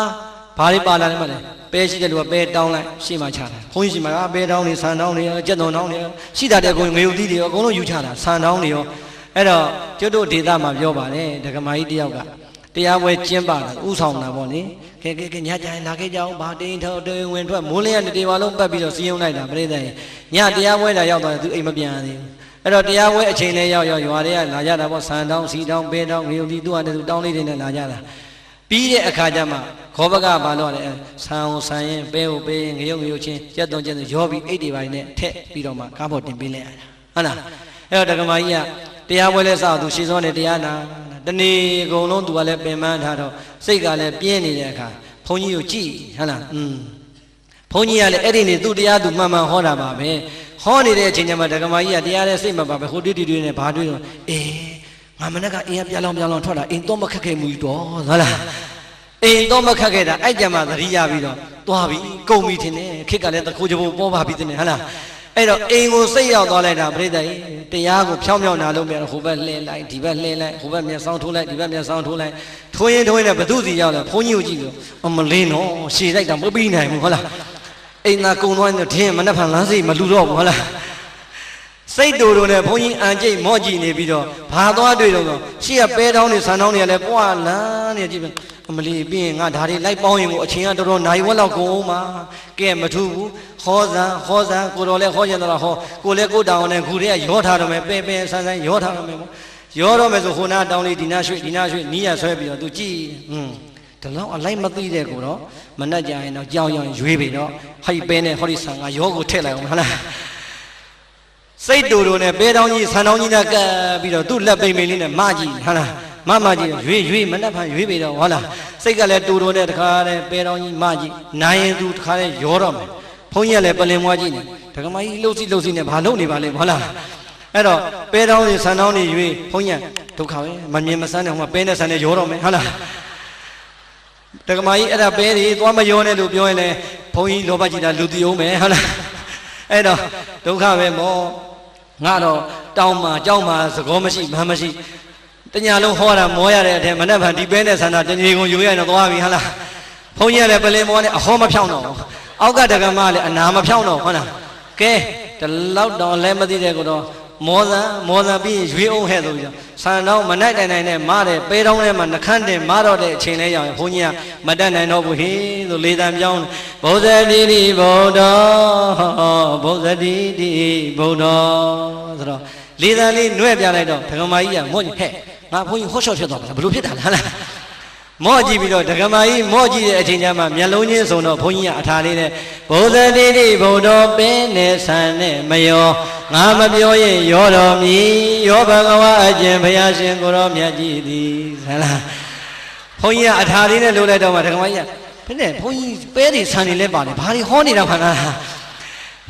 ဘာတွေပါလာလဲမလဲပဲရှိတဲ့လူကပဲတောင်းလိုက်ရှေ့မှာချတာဘုန်းကြီးရှိမှာပဲတောင်းနေဆန်တောင်းနေကြက်သွန်တောင်းနေရှိတာတဲ့ကိုငွေဥသီးတွေရောအကုန်လုံးယူချတာဆန်တောင်းနေရောအဲ့တော့ကျွတ်တို့ဒေသမှာပြောပါတယ်ဒကမာကြီးတယောက်ကတရားပွဲကျင်းပတာဥဆောင်တာပေါ့လေကဲညကြရင်လာခဲ့ကြအောင်ဘာတင်းထောက်တင်းဝင်ထွက်မိုးလင်းရတဲ့တရားလုံးပတ်ပြီးတော့စီးရုံလိုက်တာပြိဿရဲ့ညတရားပွဲတာရောက်သွားတယ်သူအိမ်မပြန်သေးဘူးအဲ့တော့တရားပွဲအချိန်လေးရောက်ရွာတွေကလာကြတာပေါ့ဆန်တောင်းစီတောင်းပဲတောင်းငရုတ်ဒီသူကလည်းသူတောင်းလေးတွေနဲ့လာကြတာပြီးတဲ့အခါကျမှခောဘကဘာလို့လဲဆန်ကိုဆန်ရင်ပဲကိုပဲရင်ငရုတ်ချင်းကြက်သွန်ကျက်ရောပြီးအိတ်တွေပိုင်းနဲ့ထက်ပြီးတော့မှကားပေါ်တင်ပေးလိုက်ရတာဟုတ်လားအဲ့တော့ဒကမာကြီးကတရားပွဲလဲစသူရှေ့စောနေတရားနာတနေ့အကုန်လုံးသူကလည်းပင်ပန်းထားတော့စိတ်ကလည်းပြင်းနေတဲ့အခါဘုန်းကြီးကိုကြည့်ဟုတ်လားဘုန်းကြီးကလည်းအဲ့ဒီနေ့သူ့တရားသူမှန်မှန်ဟောတာပါပဲဟောနေတဲ့အချိန်ကျမှဒကမာကြီးကတရားနဲ့စိတ်မပါပဲဟိုတွေးနဲ့ဘာတွေးတော့ငါမနေ့ကအိမ်ကပြလောင်ထွက်တာအိမ်တော့မခက်ခဲမှုတော့ဟုတ်လားအိမ်တော့မခက်ခဲတာအဲ့ကြမှာသတိရပြီးတော့သွားပြီကုန်ပြီထင်တယ်ခစ်ကလည်းတခိုးကြဖို့ပေါ်ပါပြီတင်တယ်ဟုတ်လား အဲ့တော့အိမ်ကိုစိတ်ရောက်သွားလိုက်တာပြိတ္တကြီးတရားကိုဖြောင်းဖြောင်းနာလို့ပြန်ဟိုဘက်လှည့်လိုက်ဒီဘက်လှည့်လိုက်ဟိုဘက်မျက်စောင်းထိုးလိုက်ဒီဘက်မျက်စောင်းထိုးလိုက်ထိုးရင်နဲ့ဘသူစီရောက်လဲဘုန်းကြီးကိုကြည့်လို့အမလင်းတော့ရှည်လိုက်တာမပြီးနိုင်ဘူးဟုတ်လားအိမ်သာကုံသွားရင်ထင်းမနှက်ဖန်လမ်းစိတ်မလူတော့ဘူးဟုတ်လားစိတ်တူတူနဲ့ဘုန်းကြီးအန်ကျိတ်မော့ကြည့်နေပြီးတော့ဘာသွားတွေ့တော့ရှေ့ကပဲတောင်းနေဆန်တောင်းနေလည်းပွားလန်းနေကြည့်ပဲအမလီပြီးရင်ငါဒါတွေလိုက်ပေါင်းရင်ကိုအချိန်ကတော်တော်နိုင်ဝက်လောက်ကုန်အောင်ပါကဲမထူးဘူးဟောစံကိုတော်လည်းဟောကျင်တော့ဟောကိုလည်းကိုတောင်းနဲ့ခုတည်းကရောထားတော့မယ်ပဲဆန်းရောထားတော့မယ်ပေါ့ရောတော့မယ်ဆိုဟိုနာတောင်းလေးဒီနာရွှေ့နီးရဆွဲပြီးတော့သူကြည့်ဒီလောက်အလိုက်မသိတဲ့ကိုတော့မနှက်ကြရင်တော့ကြောင်ရွေးပြီတော့ဟိုက်ပဲနဲ့ဟောဒီဆန်ကရောကိုထည့်လိုက်အောင်ဟုတ်လားစိတ်တူတူနဲ့ပဲတောင်းကြီးဆန်တောင်းကြီးနဲ့ကပ်ပြီးတော့သူ့လက်ပိန်ပိန်လေးနဲ့မကြည့်ဟုတ်လားမကြည့်ရွေးမနှက်ဖန်ရွေးပြီတော့ဟုတ်လားစိတ်ကလည်းတူတူနဲ့တခါတည်းပဲတောင်းကြီးမကြည့်နိုင်ရင်သူတခါတည်းရောတော့မယ်ဘုန်းကြီးကလည်းပလင်မွားကြည့်နေဒကမကြီးလှုပ်စီနဲ့ဘာလုပ်နေပါလဲဟုတ်လားအဲ့တော့ပဲတောင်းကြီးဆန်တောင်းကြီးရွေးဘုန်းကြီးဒုက္ခပဲမမြင်မဆန်းနဲ့ဟိုမှာပဲနဲ့ဆန်နဲ့ရောတော့မယ်ဟုတ်လားဒကမကြီးအဲ့ဒါပဲတွေသွားမရောနဲ့လို့ပြောရင်လည်းဘုန်းကြီးလောဘကြီးတာလူတီအောင်မယ်ဟုတ်လားအဲ့တော့ဒုက္ခပဲမောငါတော့တောင်းမှာကြောက်မှာသကောမရှိမမ်းမရှိတညာလုံးဟောတာမောရတဲ့အထက်မနဲ့ဖန်ဒီပဲနဲ့ဆန္ဒတဏီကိုယူရရင်တော့သွားပြီဟုတ်လားဘုန်းကြီးကလည်းပလင်မောနဲ့အဟောမဖြောင်းတော့အောက်ကဒကမလည်းအနာမဖြောင်းတော့ဟုတ်လားကဲဒီလောက်တော့လည်းမသိတဲ့ကိုတော့မောစံပြီးရွေးအောင်ဟဲ့ဆိုပြီးတော့ဆန်တော့မနိုင်တိုင်နဲ့မတဲ့ပဲတောင်းထဲမှာနှခမ်းတင်မတော့တဲ့အချိန်လေးရောက်ရင်ဘုန်းကြီးကမတတ်နိုင်တော့ဘူးဟေးဆိုလေးတန်ပြောင်းဘုဇတိတိဘုဒ္ဓဘုဇတိတိဘုဒ္ဓဆိုတော့လေးတန်လေးနှွဲ့ပြလိုက်တော့ဒကမကြီးကမော့ဟဲ့ငါဘုန်းကြီးဟောရှော့ဖြစ်သွားပါလားဘလို့ဖြစ်တာလားမော့ကြည့်ပြီးတော့ဒကမကြီးမော့ကြည့်တဲ့အချိန်ကျမှမျက်လုံးချင်းစုံတော့ဘုန်းကြီးကအထာလေးနဲ့ဘုဇတိတိဘုဒ္ဓပင်နဲ့ဆန်နဲ့မယောငါမပြောရင်ရောတော်မီရောဘဂဝါအကျင့်ဘုရားရှင်ကိုရောမြတ်ကြီးသည်ဆလားဘုန်းကြီးကအထာလေးနဲ့လို့လိုက်တော့မှဒကမကြီးကဘယ်နဲ့ဘုန်းကြီးပဲတွေဆန်နေလဲပါလေဘာတွေဟောနေတာခဏ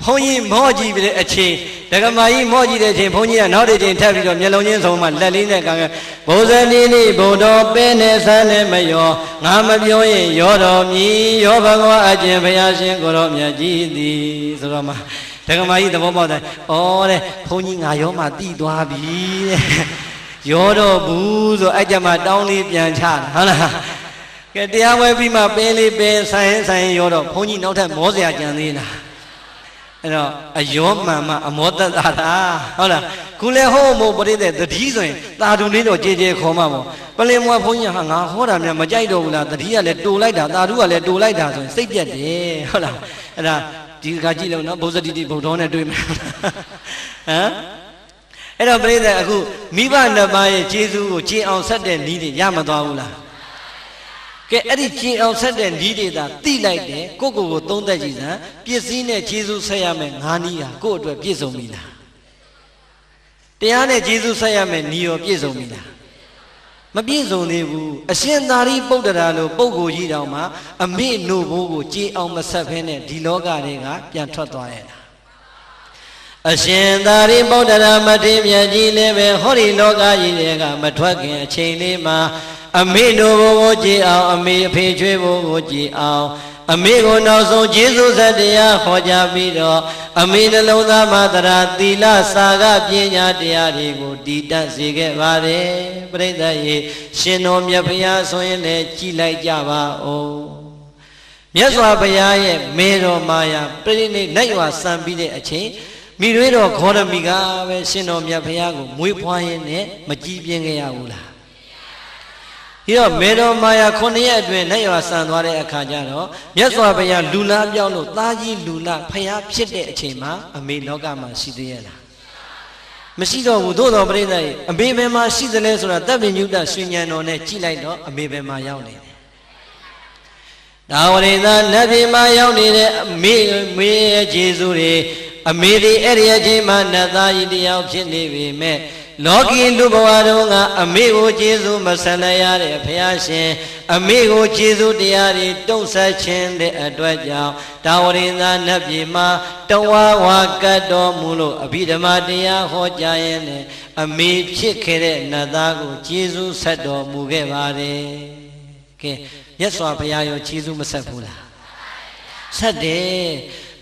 ဘုန်းကြီးမော့ကြည့်ပြီးတဲ့အချိန်ဒကမကြီးမော့ကြည့်တဲ့အချိန်ဘုန်းကြီးကနောက်တစ်ချိန်ထပ်ပြီးတော့မျက်လုံးချင်းဆုံးမှလက်လေးနဲ့ကံကဘုဇတိတိဘုဒ္ဓပင်နဲ့ဆန်းနဲ့မယောငါမပြောရင်ရောတော်မီရောဘဂဝါအကျင့်ဘုရားရှင်ကိုရောမြတ်ကြီးသည်ဆိုတော့မှဒကမကြီးသဘောပေါက်တယ်။အော်တဲ့ဘုန်းကြီးငါရောမှတိသွားပြီတဲ့။ရောတော့ဘူးဆိုအဲ့ကြမှာတောင်းလေးပြန်ချတာဟုတ်လား။ကဲတရားဝဲပြီးမှပင်းလေးပင်းဆိုင်ရောတော့ဘုန်းကြီးနောက်ထပ်မောစရာကြံသေးလား။အဲ့တော့အယောမှန်မှအမောတတ်တာဟုတ်လား။ခုလဲဟောမို့ပြိတဲ့တတိဆိုရင်တာတူလေးတော့ကြဲကြဲခေါ်မှာပေါ့။ပလင်မွားဘုန်းကြီးဟာငါဟောတာများမကြိုက်တော့ဘူးလား။တတိကလည်းတူလိုက်တာတာတူကလည်းတူလိုက်တာဆိုရင်စိတ်ပြတ်တယ်ဟုတ်လား။အဲ့ဒါဒီကကြည့်လို့နော်ဘုဇတိတိဘုဒ္ဓနဲ့တွေ့မယ်ဟမ်အဲ့တော့ပြိဿအခုမိဘနှစ်ပါးရဲ့ကျေးဇူးကိုကျင့်အောင်ဆက်တဲ့နည်းတွေရမသွားဘူးလားကဲအဲ့ဒီကျင့်အောင်ဆက်တဲ့နည်းတွေသာသိလိုက်တယ်ကိုသုံးသက်ကြည့်စမ်းပစ္စည်းနဲ့ကျေးဇူးဆက်ရမယ်ငါးနည်းဟာကိုယ့်အတွက်ပြည့်စုံပြီလားတရားနဲ့ကျေးဇူးဆက်ရမယ်နည်းရောပြည့်စုံပြီလားမပြည့်စုံသေးဘူးအရှင်သာရိပုတ္တရာလိုပုဂ္ဂိုလ်ကြီးတောင်မှအမေနို့ဘိုးကိုကြည်အောင်မဆက်ဖဲနဲ့ဒီလောကတွေကပြန်ထွက်သွားရတာအရှင်သာရိပုတ္တရာမထေရမြတ်ကြီးလည်းပဲဟောဒီလောကကြီးတွေကမထွက်ခင်အချိန်လေးမှာအမေနို့ဘိုးကိုကြည်အောင်အမေအဖေချွေးဘိုးကိုကြည်အောင်အမေကိုနောက်ဆုံးကျေးဇူးဆက်တရားဟောကြားပြီးတော့အမေနှလုံးသားမှာတရားသီလစာကပညာတရားတွေကိုတည်တတ်စေခဲ့ပါတယ်ပြိဿရေရှင်တော်မြတ်ဘုရားဆိုရင်လည်းကြည်လိုက်ကြပါဦးမြတ်စွာဘုရားရဲ့မေတော်မာယာပြိဋိနိနိုင်ရွာစံပြီးတဲ့အချိန်မိတွေတော်ခောရမီကပဲရှင်တော်မြတ်ဘုရားကိုမွေးဖွားရင်းနဲ့မကြည်ပြင်းခဲ့ရဘူးလားဒီတော့မေတော်မာယာ9ရက်အတွင်းနဲ့ရွာဆန်သွားတဲ့အခါကျတော့မြတ်စွာဘုရားလူလားပြောင်းလို့သားကြီးလူလားဖျားဖြစ်တဲ့အချိန်မှာအမေလောကမှာရှိသေးရဲ့လားမရှိတော့ဘူးသို့တော်ပြိဿရဲ့အမေဘယ်မှာရှိသလဲဆိုတာတပ်ပင်ညုတရွှေဉဏ်တော်နဲ့ကြည့်လိုက်တော့အမေဘယ်မှာရောက်နေတယ်ဒါဝရိသနတ်ပြည်မှာရောက်နေတဲ့အမေရဲ့ခြေစွတွေအမေဒီအဲ့ဒီအချိန်မှာနတ်သားကြီးတယောက်ဖြစ်နေပြီမဲ့လောကီလူဘဝတုန်းကအမေကိုကျေးဇူးမဆန်ရတဲ့ဘုရားရှင်အမေကိုကျေးဇူးတရားတွေတုံ့ဆက်ခြင်းတဲ့အတွက်ကြောင့်တာဝရိန္ဒနတ်ပြည်မှာတဝါဝါကတ်တော်မူလို့အဘိဓမ္မာတရားဟောကြားရင်းနဲ့အမေဖြစ်ခဲ့တဲ့နတ်သားကိုကျေးဇူးဆက်တော်မူခဲ့ပါတယ်ကဲမြတ်စွာဘုရားရောကျေးဇူးမဆက်ဘူးလားဆက်တယ်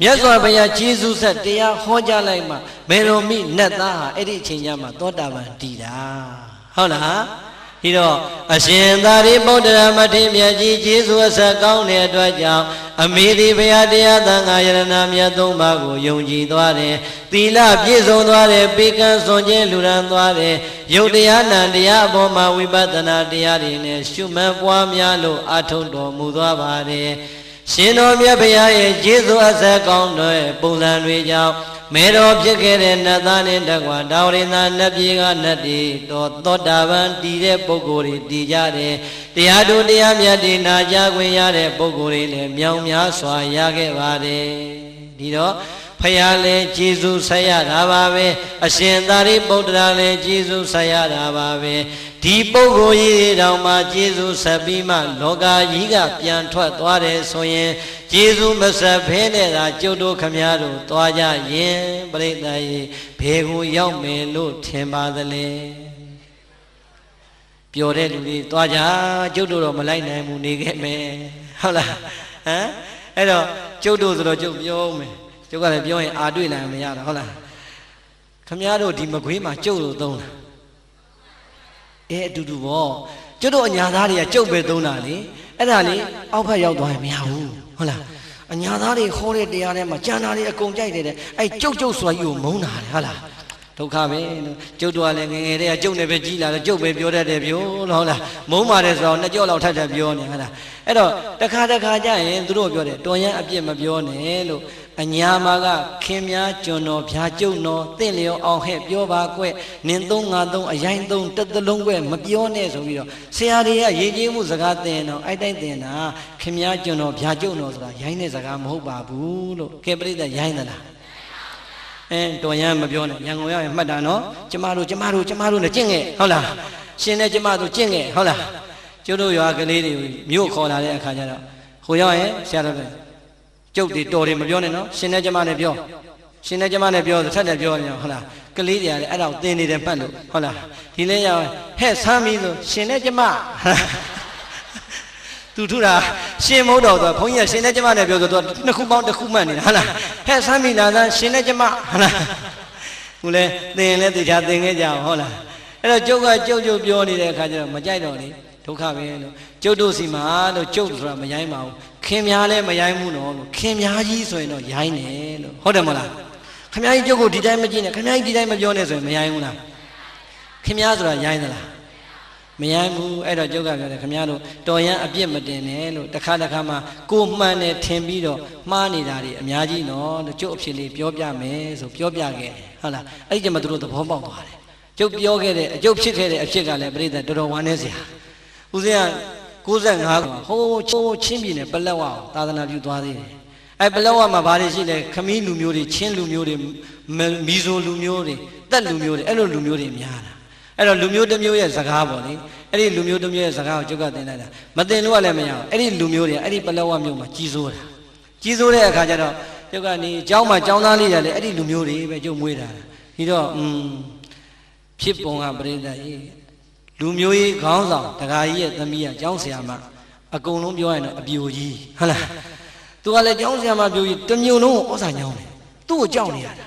မြတ်စွာဘုရားကျေးဇူးဆက်တရားဟောကြားလိုက်မှမေတော်မိနတ်သားဟာအဲ့ဒီအချိန်ကျမှသောတာပန်တည်တာဟုတ်လားဒီတော့အရှင်သာရိပုတ္တရာမထေရမြတ်ကြီးကျေးဇူးအဆက်ကောင်းတဲ့အတွက်ကြောင့်အမေဒီဘုရားတရားသံဃာယရဏမြတ်သုံးပါးကိုယုံကြည်သွားတယ်သီလပြည့်စုံသွားတယ်ပေကံစွန်ခြင်းလူရန်သွားတယ်ယုတ်တရားနံတရားအပေါ်မှာဝိပဿနာတရားတွေနဲ့ရှုမှတ်ပွားများလို့အထုံတော်မူသွားပါတယ်ရှင်တော်မြတ်ဘုရားရဲ့ကျေးဇူးအဆက်ကောင်းတဲ့ပုံစံတွေကြောင့်မေတော်ဖြစ်ခဲ့တဲ့နတ်သားနဲ့တကွာတာဝရိန္ဒနတ်ပြည်ကနတ်တွေတော်သောတာပန်တည်တဲ့ပုဂ္ဂိုလ်တွေတည်ကြတယ်တရားတို့တရားမြတ်တွေနာကြားခွင့်ရတဲ့ပုဂ္ဂိုလ်တွေလည်းမြောင်များစွာရခဲ့ပါတယ်ဒီတော့ဖယားလည်းကျေးဇူးဆက်ရတာပါပဲအရှင်သာရိပုတ္တရာလည်းကျေးဇူးဆက်ရတာပါပဲဒီပုဂ္ဂိုလ်ကြီးတောင်မှကျေးဇူးဆက်ပြီးမှလောကကြီးကပြန်ထွက်သွားတယ်ဆိုရင်ကျေးဇူးမဆက်ဖဲနဲ့သာကျုပ်တို့ခမည်းတော်သွားကြရင်ပြိတ္တရေဘေကိုရောက်မယ်လို့ထင်ပါသလဲပျော်တဲ့လူတွေသွားကြကျုပ်တို့တော့မလိုက်နိုင်ဘူးနေခဲ့မယ်ဟုတ်လားဟမ်အဲ့တော့ကျုပ်တို့ဆိုတော့ကျုပ်ပြောမယ်ကျုပ်ကလည်းပြောရင်အာတွေ့လိုက်မရတာဟုတ်လားခမည်းတော်ဒီမကွေးမှာကျုပ်တို့သုံးတာအတူတူပေါ့ကျုပ်တို့အညာသားတွေကကျုပ်ပဲသုံးတာလေအဲ့ဒါလေအောက်ဖက်ရောက်သွားရင်မရဘူးဟုတ်လားအညာသားတွေခေါ်တဲ့တရားထဲမှာကျန်တာတွေအကုန်ကြိုက်တယ်အဲ့ကျုပ်ဆိုတာကြီးကိုမုန်းတာလေဟုတ်လားဒုက္ခပဲကျုပ်တို့ကလည်းငယ်ငယ်တည်းကကျုပ်နဲ့ပဲကြီးလာတော့ကျုပ်ပဲပြောတတ်တယ်ပြောဟုတ်လားမုန်းပါတယ်ဆိုတော့နှစ်ကြော့လောက်ထပ်ထပ်ပြောနေဟုတ်လားအဲ့တော့တခါကြရင်သူတို့ပြောတယ်တော်ရန်အပြစ်မပြောနဲ့လို့အညာမှာကခင်များကျွန်တော်ဖြာကျုံတော်တင့်လျော်အောင်ဟဲ့ပြောပါကွနင်သုံးငါသုံးအရင်သုံးတစ်သလုံးကွမပြောနဲ့ဆိုပြီးတော့ဆရာတွေကရည်ကြီးမှုစကားသင်တော့အဲ့တိုင်းသင်တာခင်များကျွန်တော်ဖြာကျုံတော်ဆိုတာရိုင်းတဲ့စကားမဟုတ်ပါဘူးလို့ကဲပြိတ္တရိုင်းသလားတော်ရန်မပြောနဲ့ရန်ကုန်ရောက်ရင်မှတ်တာနော်ကျမတို့နဲ့ကျင့်ခဲ့ဟုတ်လားရှင်နဲ့ကျမတို့ကျင့်ခဲ့ဟုတ်လားကျုပ်တို့ရွာကလေးတွေမြို့ခေါ်လာတဲ့အခါကျတော့ဟိုရောက်ရင်ဆရာတော်ကကျုပ်တွေတော်တယ်မပြောနဲ့နော်ရှင်နဲ့ကျမနဲ့ပြောရှင်နဲ့ကျမနဲ့ပြောဆိုထက်တယ်ပြောနေဟုတ်လားကလေးတွေကလည်းအဲ့ဒါကိုသင်နေတယ်မှတ်လို့ဟုတ်လားဒီလဲရောက်ဟဲ့ဆမ်းပြီးဆိုရှင်နဲ့ကျမသူထူတာရှင်မို့တော်ဆိုဘုန်းကြီးကရှင်နဲ့ကျမနဲ့ပြောဆိုတော့နှစ်ခုပေါင်းတစ်ခုမှတ်နေတာဟုတ်လားဟဲ့ဆမ်းပြီးလာသားရှင်နဲ့ကျမဟုတ်လားခုလဲသင်လဲတေချာသင်ခဲ့ကြအောင်ဟုတ်လားအဲ့တော့ကျုပ်ကကျုပ်ပြောနေတဲ့အခါကျတော့မကြိုက်တော့လေဒုက္ခပဲလို့ကျုပ်တို့စီမှာလို့ကျုပ်ဆိုတာမရိုင်းပါဘူးခင်များလည်းမရိုင်းဘူးနော်လို့ခင်များကြီးဆိုရင်တော့ရိုင်းတယ်လို့ဟုတ်တယ်မလားခင်များကြီးကျုပ်ကိုဒီတိုင်းမကြည့်နဲ့ခင်များကြီးဒီတိုင်းမပြောနဲ့ဆိုရင်မရိုင်းဘူးလားခင်များဆိုတာရိုင်းသလားမရိုင်းဘူးအဲ့တော့ကျုပ်ကပြောတယ်ခင်များတို့တော်ရန်အပြစ်မတင်နဲ့လို့တစ်ခါမှကိုမှန်တယ်ထင်ပြီးတော့မှားနေတာတွေအများကြီးနော်လို့ကျုပ်အဖြစ်လေးပြောပြမယ်ဆိုပြောပြခဲ့တယ်ဟုတ်လားအဲ့ဒီကျမှသူတို့သဘောပေါက်သွားတယ်ကျုပ်ပြောခဲ့တဲ့အကျုပ်ဖြစ်ခဲ့တဲ့အဖြစ်ကလည်းပြိတ္တတော်တော်ဝမ်းနည်းစရာဦးဇင်းက95ဟိုးချင်းပြည်နယ်ပလက်ဝသာသနာပြုသွားသေးတယ်အဲပလက်ဝမှာဘာတွေရှိလဲခမီးလူမျိုးတွေချင်းလူမျိုးတွေမီဇိုလူမျိုးတွေတက်လူမျိုးတွေအဲ့လိုလူမျိုးတွေများတာအဲ့တော့လူမျိုးတစ်မျိုးရဲ့စကားပေါ့လေအဲ့ဒီလူမျိုးတစ်မျိုးရဲ့စကားကိုကျုပ်ကသင်လိုက်တာမသင်လို့လည်းမရဘူးအဲ့ဒီလူမျိုးတွေအဲ့ဒီပလက်ဝမြို့မှာကြီးစိုးတဲ့အခါကျတော့ကျုပ်ကနေเจ้าမှာเจ้าသားလေးတယ်လေအဲ့ဒီလူမျိုးတွေပဲကျုပ်မွေးတာဒီတော့ဖြစ်ပုံကပြိတ္တကြီးလူမျိုးကြီးခေါင်းဆောင်တခါကြီးရဲ့သမီးကကျောင်းဆရာမအကုန်လုံးပြောရင်တော့အပြိုကြီးဟုတ်လားသူကလည်းကျောင်းဆရာမပြိုကြီးတစ်မျိုးလုံးကိုဩဇာညောင်းတယ်သူ့ကိုကြောက်နေရတ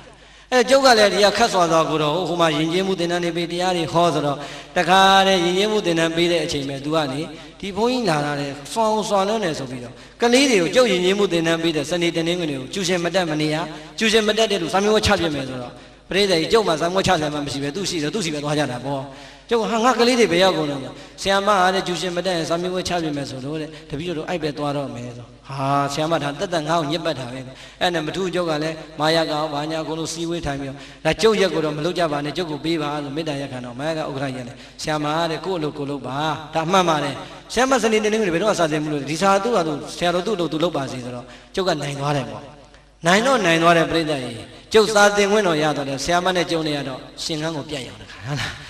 ာအဲကျုပ်ကလည်းဒီကခတ်စွာသွားကိုတော့ဟိုမှာယဉ်ကျေးမှုသင်တန်းတွေပေးတရားတွေဟောဆိုတော့တခါတည်းယဉ်ကျေးမှုသင်တန်းပေးတဲ့အချိန်ပဲသူကလေဒီဘုန်းကြီးလာတာလေစွမ်းလုံးနေဆိုပြီးတော့ကလေးတွေကိုကျုပ်ယဉ်ကျေးမှုသင်တန်းပေးတဲ့စနေတနင်္ဂနွေကိုကျူရှင်မတက်မနေရကျူရှင်မတက်တဲ့လူစာမျိုးချပြမယ်ဆိုတော့ပြိတ္တကြီးကျုပ်မှာစာမျိုးချတယ်မှမရှိပဲသူရှိဆိုသူရှိပဲသွားကြတာပေါ့ကျုပ်ဟာငါကလေးတွေဘယ်ရောက်ကုန်လဲဆရာမအားတဲ့ကျူရှင်မတက်ရင်စာမျိုးချပြမယ်ဆိုတော့တဲ့တပည့်တို့အဲ့ပဲသွားတော့မယ်ဆိုဟာဆရာမဒါတက်ငါ့ကိုညစ်ပတ်တာပဲအဲ့နဲ့မထူးကျုပ်ကလည်းမာယာကောင်ဘာညာအကုန်လုံးစီဝေးထိုင်ပြီးတော့ဒါကျုပ်ရက်ကိုတော့မလုပ်ကြပါနဲ့ကျုပ်ကိုပေးပါဆိုမေတ္တာရက်ခံတော့မာယာကဥက္ကဋ္ဌရက်နဲ့ဆရာမအားတဲ့ကို့အလုပ်ကိုလုပ်ပါဒါမှန်ပါတယ်ဆရာမစနေတနင်္ဂနွေဘယ်တော့စာသင်မှုလို့ဒီစာသူ့ဟာသူဆရာတော်သူ့အလုပ်သူလုပ်ပါစေဆိုတော့ကျုပ်ကနိုင်သွားတယ်ပေါ့နိုင်သွားတယ်ပြိတ္တကြီးကျုပ်စာသင်ခွင့်တော့ရတော့တယ်ဆရာမနဲ့ကျုံနေရတော့ရှင်ခန်းကိုပြတ်ရောက်တခါဟုတ်လား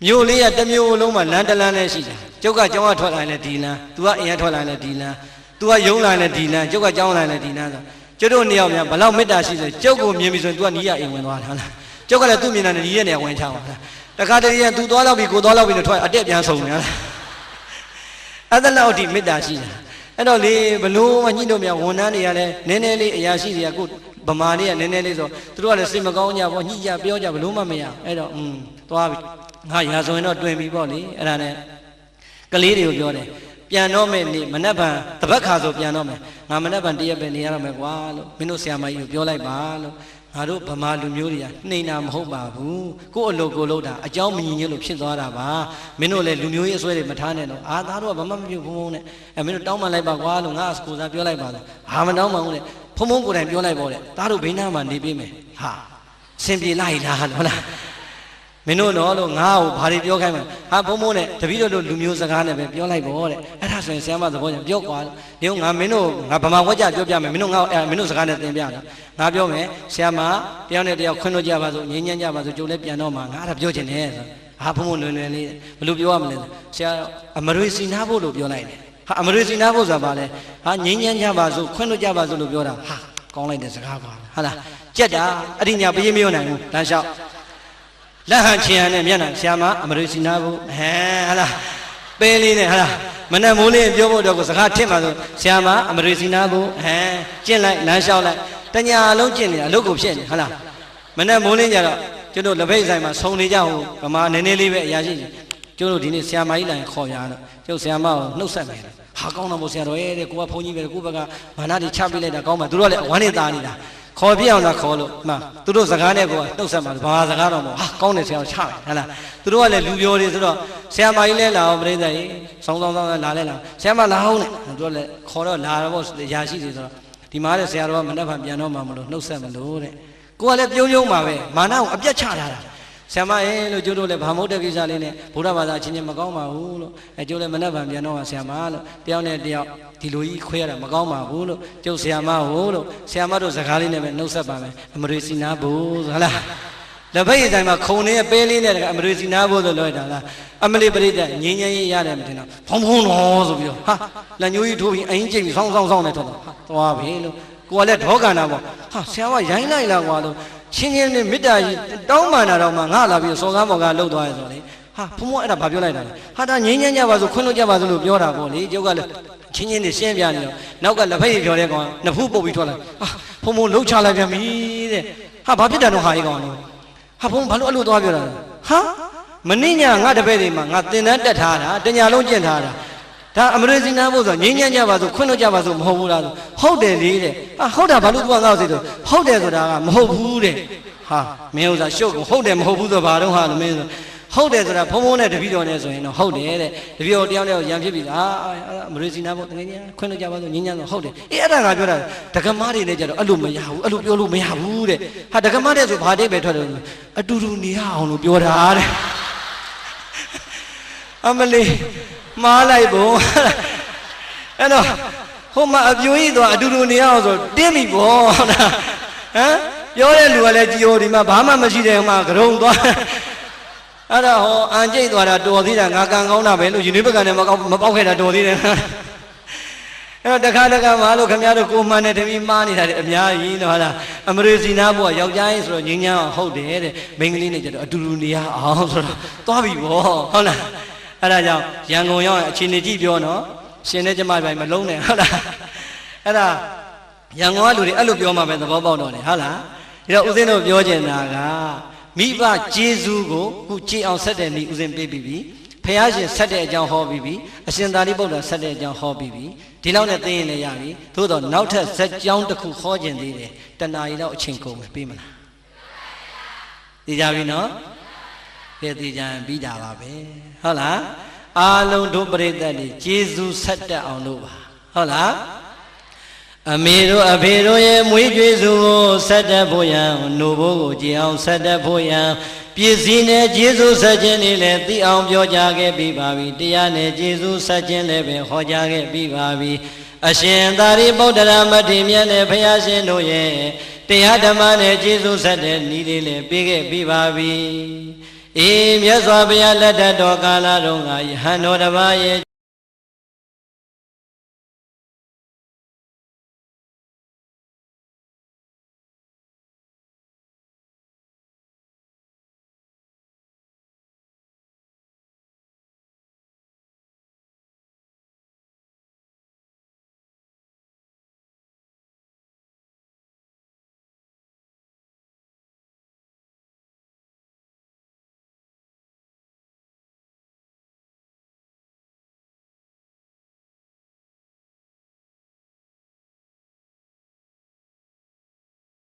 မြို့လေးကတစ်မြို့လုံးမှာလမ်းတစ်လမ်းနဲ့ရှိတယ်ကျုပ်ကကျောင်းကထွက်လာရင်လည်းဒီလမ်းသူကအိမ်ကထွက်လာရင်လည်းဒီလမ်းသူကယုံလာရင်လည်းဒီလမ်းကျုပ်ကကျောင်းလာရင်လည်းဒီလမ်းဆိုကျုပ်တို့နှစ်ယောက်များဘလောက်မေတ္တာရှိလဲကျုပ်ကိုမြင်ပြီဆိုရင် तू ကနီးရအိမ်ဝင်သွားတယ်ဟုတ်လားကျုပ်ကလည်းသူ့မြင်တာနဲ့နီးရနေဝင်ချပါလားတခါတည်းက तू သွားတော့ပြီကိုသွားတော့ပြီလို့ထွက်အတက်ပြန်ဆုံးနေလားအဲ့ဒါလောက်ဒီမေတ္တာရှိတာ အဲ့တော့လေဘလို့မညှိတော့မြဝန်ထမ်းတွေကလည်းနည်းနည်းလေးအရာရှိတွေကကိုဗမာလေးကနည်းနည်းလေးဆိုသူတို့ကလည်းစိတ်မကောင်းကြပေါ့ညှိကြပြောကြဘလို့မှမရအဲ့တော့သွားပြီငါရာဇဝင်တော့တွင်ပြီပေါ့လေအဲ့ဒါနဲ့ကလေးတွေကိုပြောတယ်ပြန်တော့မယ်နေမနှက်ပံတပတ်ခါဆိုပြန်တော့မယ်ငါမနှက်ပံတရက်ပဲနေရတော့မယ်ကွာလို့မင်းတို့ဆရာမကြီးကိုပြောလိုက်ပါလို့ငါတို့ဗမာလူမျိုးတွေကနှိမ်တာမဟုတ်ပါဘူးကို့အလုပ်ကိုလုပ်တာအကြောင်းမညီညွတ်လို့ဖြစ်သွားတာပါမင်းတို့လည်းလူမျိုးရေးအစွဲတွေမထားနဲ့တော့အာသားတို့ကဘာမှမပြုတ်ဖုံဖုံနဲ့မင်းတို့တောင်းပန်လိုက်ပါကွာလို့ငါအကိုစားပြောလိုက်ပါလားဟာမတောင်းပန်ဘူးတဲ့ဖုံဖုံကိုယ်တိုင်ပြောလိုက်ပေါ့တဲ့သားတို့ဘိန်းနာမှာနေပေးမယ်ဟာအစဉ်ပြေလိုက်လားဟုတ်လားမင်းတို့တော့လို့ငါ့ကိုဘာတွေပြောခိုင်းမှာဟာဖုံဖုံနဲ့တပည့်တော်တို့လူမျိုးစကားနဲ့ပဲပြောလိုက်ပေါ့တဲ့အဲ့ဒါဆိုရင်ဆရာမသဘောကျပြောကွာနေငါမင်းတို့ငါဗမာဝက်ကြပြောပြမယ်မင်းတို့ငါမင်းတို့စကားနဲ့သင်ပြတာငါပြောမယ်ဆရာမတယောက်နဲ့တယောက်ခွင့်လို့ကြပါစို့ငြင်းညမ်းကြပါစို့ကြိုလည်းပြန်တော့မှာငါအဲ့ဒါပြောချင်တယ်ဆိုဟာဖုံဖုံလွယ်လွယ်လေးဘယ်လိုပြောရမလဲဆရာအမရွေစီနာဖို့လို့ပြောလိုက်တယ်ဟာအမရွေစီနာဖို့ဆိုတာဘာလဲဟာငြင်းညမ်းကြပါစို့ခွင့်လို့ကြပါစို့လို့ပြောတာဟာကောင်းလိုက်တဲ့စကားပါဟာလားကြက်တာအဲ့ဒီညာပြေးမပြောနိုင်ဘူးတန်းလျှောက်လက်ဟန်ချင်ရနဲ့မျက်နှာဆရာမအမရိစီနာဘူးဟာလားပဲလေးနဲ့ဟာလားမနဲ့မိုးလေးပြောဖို့တော့ကိုစကားထစ်မှာဆိုဆရာမအမရိစီနာဘူးကျင့်လိုက်လမ်းလျှောက်လိုက်တညာလုံးကျင့်နေတာအလုပ်ကိုဖြစ်နေဟာလားမနဲ့မိုးလေးကြတော့ကျွတ်တို့လက်ဖိတ်ဆိုင်မှာဆုံနေကြဟိုဗမာနည်းနည်းလေးပဲအရာရှိကျွတ်တို့ဒီနေ့ဆရာမကြီးလာရင်ခေါ်ရတော့ကျွတ်ဆရာမကိုနှုတ်ဆက်မယ်ဟာကောင်းတော့မို့ဆရာတော်ရဲ့ကိုကဘုန်းကြီးပဲကိုဘက်ကမာနတွေချပေးလိုက်တာကောင်းပါသူတို့ကလည်းဝမ်းနေသားနေတာခေါ်ပြအောင်သာခေါ်လို့မှသူတို့စကားနဲ့ကိုနှုတ်ဆက်မှာဘာစကားတော့မဟုတ်ဟာကောင်းတယ်ဆရာချတယ်ဟဲ့လားသူတို့ကလည်းလူပြောတွေဆိုတော့ဆရာမကြီးလဲလာအောင်ပြိဿကြီးဆောင်းလာလဲလာဆရာမလာအောင်နဲ့သူတို့လည်းခေါ်တော့လာတော့ရာရှိတွေဆိုတော့ဒီမှာတဲ့ဆရာတော်ကမနှက်ဖန်ပြန်တော့မှမလို့နှုတ်ဆက်မလို့တဲ့ကိုကလည်းပြုံးပါပဲမာနကိုအပြတ်ချထားတာဆရာမရဲ့လို့ကျိုးတို့လည်းဗာမုတ်တဲ့ကိစ္စလေးနဲ့ဗုဒ္ဓဘာသာအချင်းချင်းမကောင်းပါဘူးလို့ကျိုးလည်းမနှက်ဖန်ပြန်တော့ဆရာမလို့တယောက်နဲ့တယောက်ဒီလိုကြီးခွဲရတာမကောင်းပါဘူးလို့ကျုပ်ဆရာမဟုတ်လို့ဆရာမတို့စကားလေးနဲ့ပဲနှုတ်ဆက်ပါမယ်အမရိစီနာဘူးဟုတ်လားလက်ဖက်ရည်တိုင်းမှာခုံနေပဲလေးနဲ့အမရိစီနာဘူးဆိုလို့တာလားအမလေးပရိသတ်ငင်းငင်းရေးရတယ်မထင်တော့ဖုံဖုံတော်ဆိုပြီးတော့ဟာလက်ညိုးကြီးထိုးပြီးအင်းကျိတ်ပြီးဆောင်းနဲ့ထွက်တော့ဟာသွားပြီလို့ကိုကလည်းဒေါကန္တာပေါ့ဟာဆရာမရိုင်းလိုက်လားကွာလို့ချင်းချင်းနဲ့မေတ္တာကြီးတောင်းပန်တာတော့မှငါလာပြီးစော်ကားမော်ကားလှုပ်သွားရဆိုလေဟာဖုံဖုံအဲ့ဒါဘာပြောလိုက်တာလဲဟာဒါငင်းငင်းကြပါဆိုခွင့်လို့ကြပါဆိုလို့ပြောတာပေါ့လေကျုပ်ကလည်းချင်းချင်းနဲ့ရှင်းပြနေတော့နောက်ကလက်ဖက်ရည်ပြောတဲ့ကောင်နဖူးပုတ်ပြီးထွက်လာဟာဖုံဖုံလှုပ်ချလိုက်ပြန်ပြီတဲ့ဟာဘာဖြစ်တာတော့ဟာကြီးကောင်လို့ဟာဖုံဘာလို့အဲ့လိုသွားပြောတာလဲဟာမင်းညာငါတပည့်တွေမှာငါသင်တန်းတက်ထားတာတညာလုံးကျင့်ထားတာဒါအမရိစီနာဖို့ဆိုငင်းညံ့ကြပါဆိုခွင့်လို့ကြပါဆိုမဟုတ်ဘူးလားဆိုဟုတ်တယ်လေတဲ့ဟာဟုတ်တာဘာလို့သူကငါ့ကိုစိတ်တော့ဟုတ်တယ်ဆိုတာကမဟုတ်ဘူးတဲ့ဟာမင်းဥစ္စာရှုပ်ကိုဟုတ်တယ်မဟုတ်ဘူးဆိုဘာတော့ဟာလို့မင်းဆိုဟုတ်တယ်ဆိုတာဖုံဖုံနဲ့တပည့်တော်နဲ့ဆိုရင်တော့ဟုတ်တယ်တဲ့တပည့်တော်တယောက်တယောက်ရံဖြစ်ပြီလားအမရိစီနာဖို့ငင်းညံ့ခွင့်လို့ကြပါဆိုငင်းညံ့ဆိုဟုတ်တယ်အေးအဲ့ဒါငါပြောတာဒကမတွေနဲ့ကြတော့အဲ့လိုမရဘူးအဲ့လိုပြောလို့မရဘူးတဲ့ဟာဒကမတဲ့ဆိုဘာတိတ်ပဲထွက်တယ်အတူတူနေရအောင်လို့ပြောတာတဲ့အမလေးမားလိုက်ပုံအဲ့တော့ဟိုမှာအပြိုကြီးတော့အတူတူနေရအောင်ဆိုတင်းပြီပေါ့ဟမ်ပြောတဲ့လူကလည်းကြည်ဟိုဒီမှာဘာမှမရှိတဲ့ဟိုမှာကြုံသွားအဲ့တော့ဟောအန်ကျိတ်သွားတာတော်သေးတာငါကံကောင်းတာပဲလို့ယူနီဘက်ကလည်းမပေါက်ခဲ့တာတော်သေးတယ်အဲ့တော့တခါမှလို့ခင်ဗျားတို့ကိုမှန်တဲ့တမီးမားနေတာတွေအများကြီးတော့ဟာလားအမရိစီနာဘုရားယောက်ျားကြီးဆိုတော့ငင်းညာအောင်ဟုတ်တယ်တဲ့မိန်းကလေးနဲ့ကျတော့အတူတူနေရအောင်ဆိုတော့သွားပြီပေါ့ဟုတ်လားအဲ့ဒါကြောင့်ရန်ကုန်ရောက်ရင်အခြေအနေကြည့်ပြောနော်ရှင်နဲ့ကျမပိုင်းမလုံးနဲ့ဟုတ်လားအဲ့ဒါရန်ကုန်ကလူတွေအဲ့လိုပြောမှပဲသဘောပေါက်တော့တယ်ဟုတ်လားဒါတော့ဦးဇင်းတို့ပြောချင်တာကမိဘကျေးဇူးကိုခုကြည်အောင်ဆက်တဲ့နေ့ဦးဇင်းပြေးပြီးပြီဖះရှင်ဆက်တဲ့အကြောင်းဟောပြီးပြီအရှင်သာရိပုတ္တရာဆက်တဲ့အကြောင်းဟောပြီးပြီဒီလောက်နဲ့သိရင်လည်းရပြီသို့တော့နောက်ထပ်ဇက်ကြောင်းတစ်ခုဟောခြင်းသေးတယ်တဏှာကြီးတော့အချိန်ကုန်မယ်ပြီးမလားသိကြပြီနော်ကဲသိကြရင်ပြီးတာပါပဲဟုတ်လားအားလုံးတို့ပရိသတ်တွေကျေးဇူးဆက်တတ်အောင်လို့ပါဟုတ်လားအမေတို့အဖေတို့ရဲ့မွေးကြွေးစုကိုဆက်တတ်ဖို့ရန်နှုတ်ဘိုးကိုကြည်အောင်ဆက်တတ်ဖို့ရန်ပစ္စည်းနဲ့ကျေးဇူးဆက်ခြင်းတွေလည်းသိအောင်ပြောကြားခဲ့ပြီးပါပြီတရားနဲ့ကျေးဇူးဆက်ခြင်းလည်းပဲဟောကြားခဲ့ပြီးပါပြီအရှင်သာရိပုတ္တရာမထေရမြတ်နဲ့ဘုရားရှင်တို့ရဲ့တရားဓမ္မနဲ့ကျေးဇူးဆက်တဲ့ဤတွေလည်းပေးခဲ့ပြီးပါပြီအေးမြတ်စွာဘုရားလက်ထက်တော်ကာလတော်ကယဟန်တော်တစ်ပါးရဲ့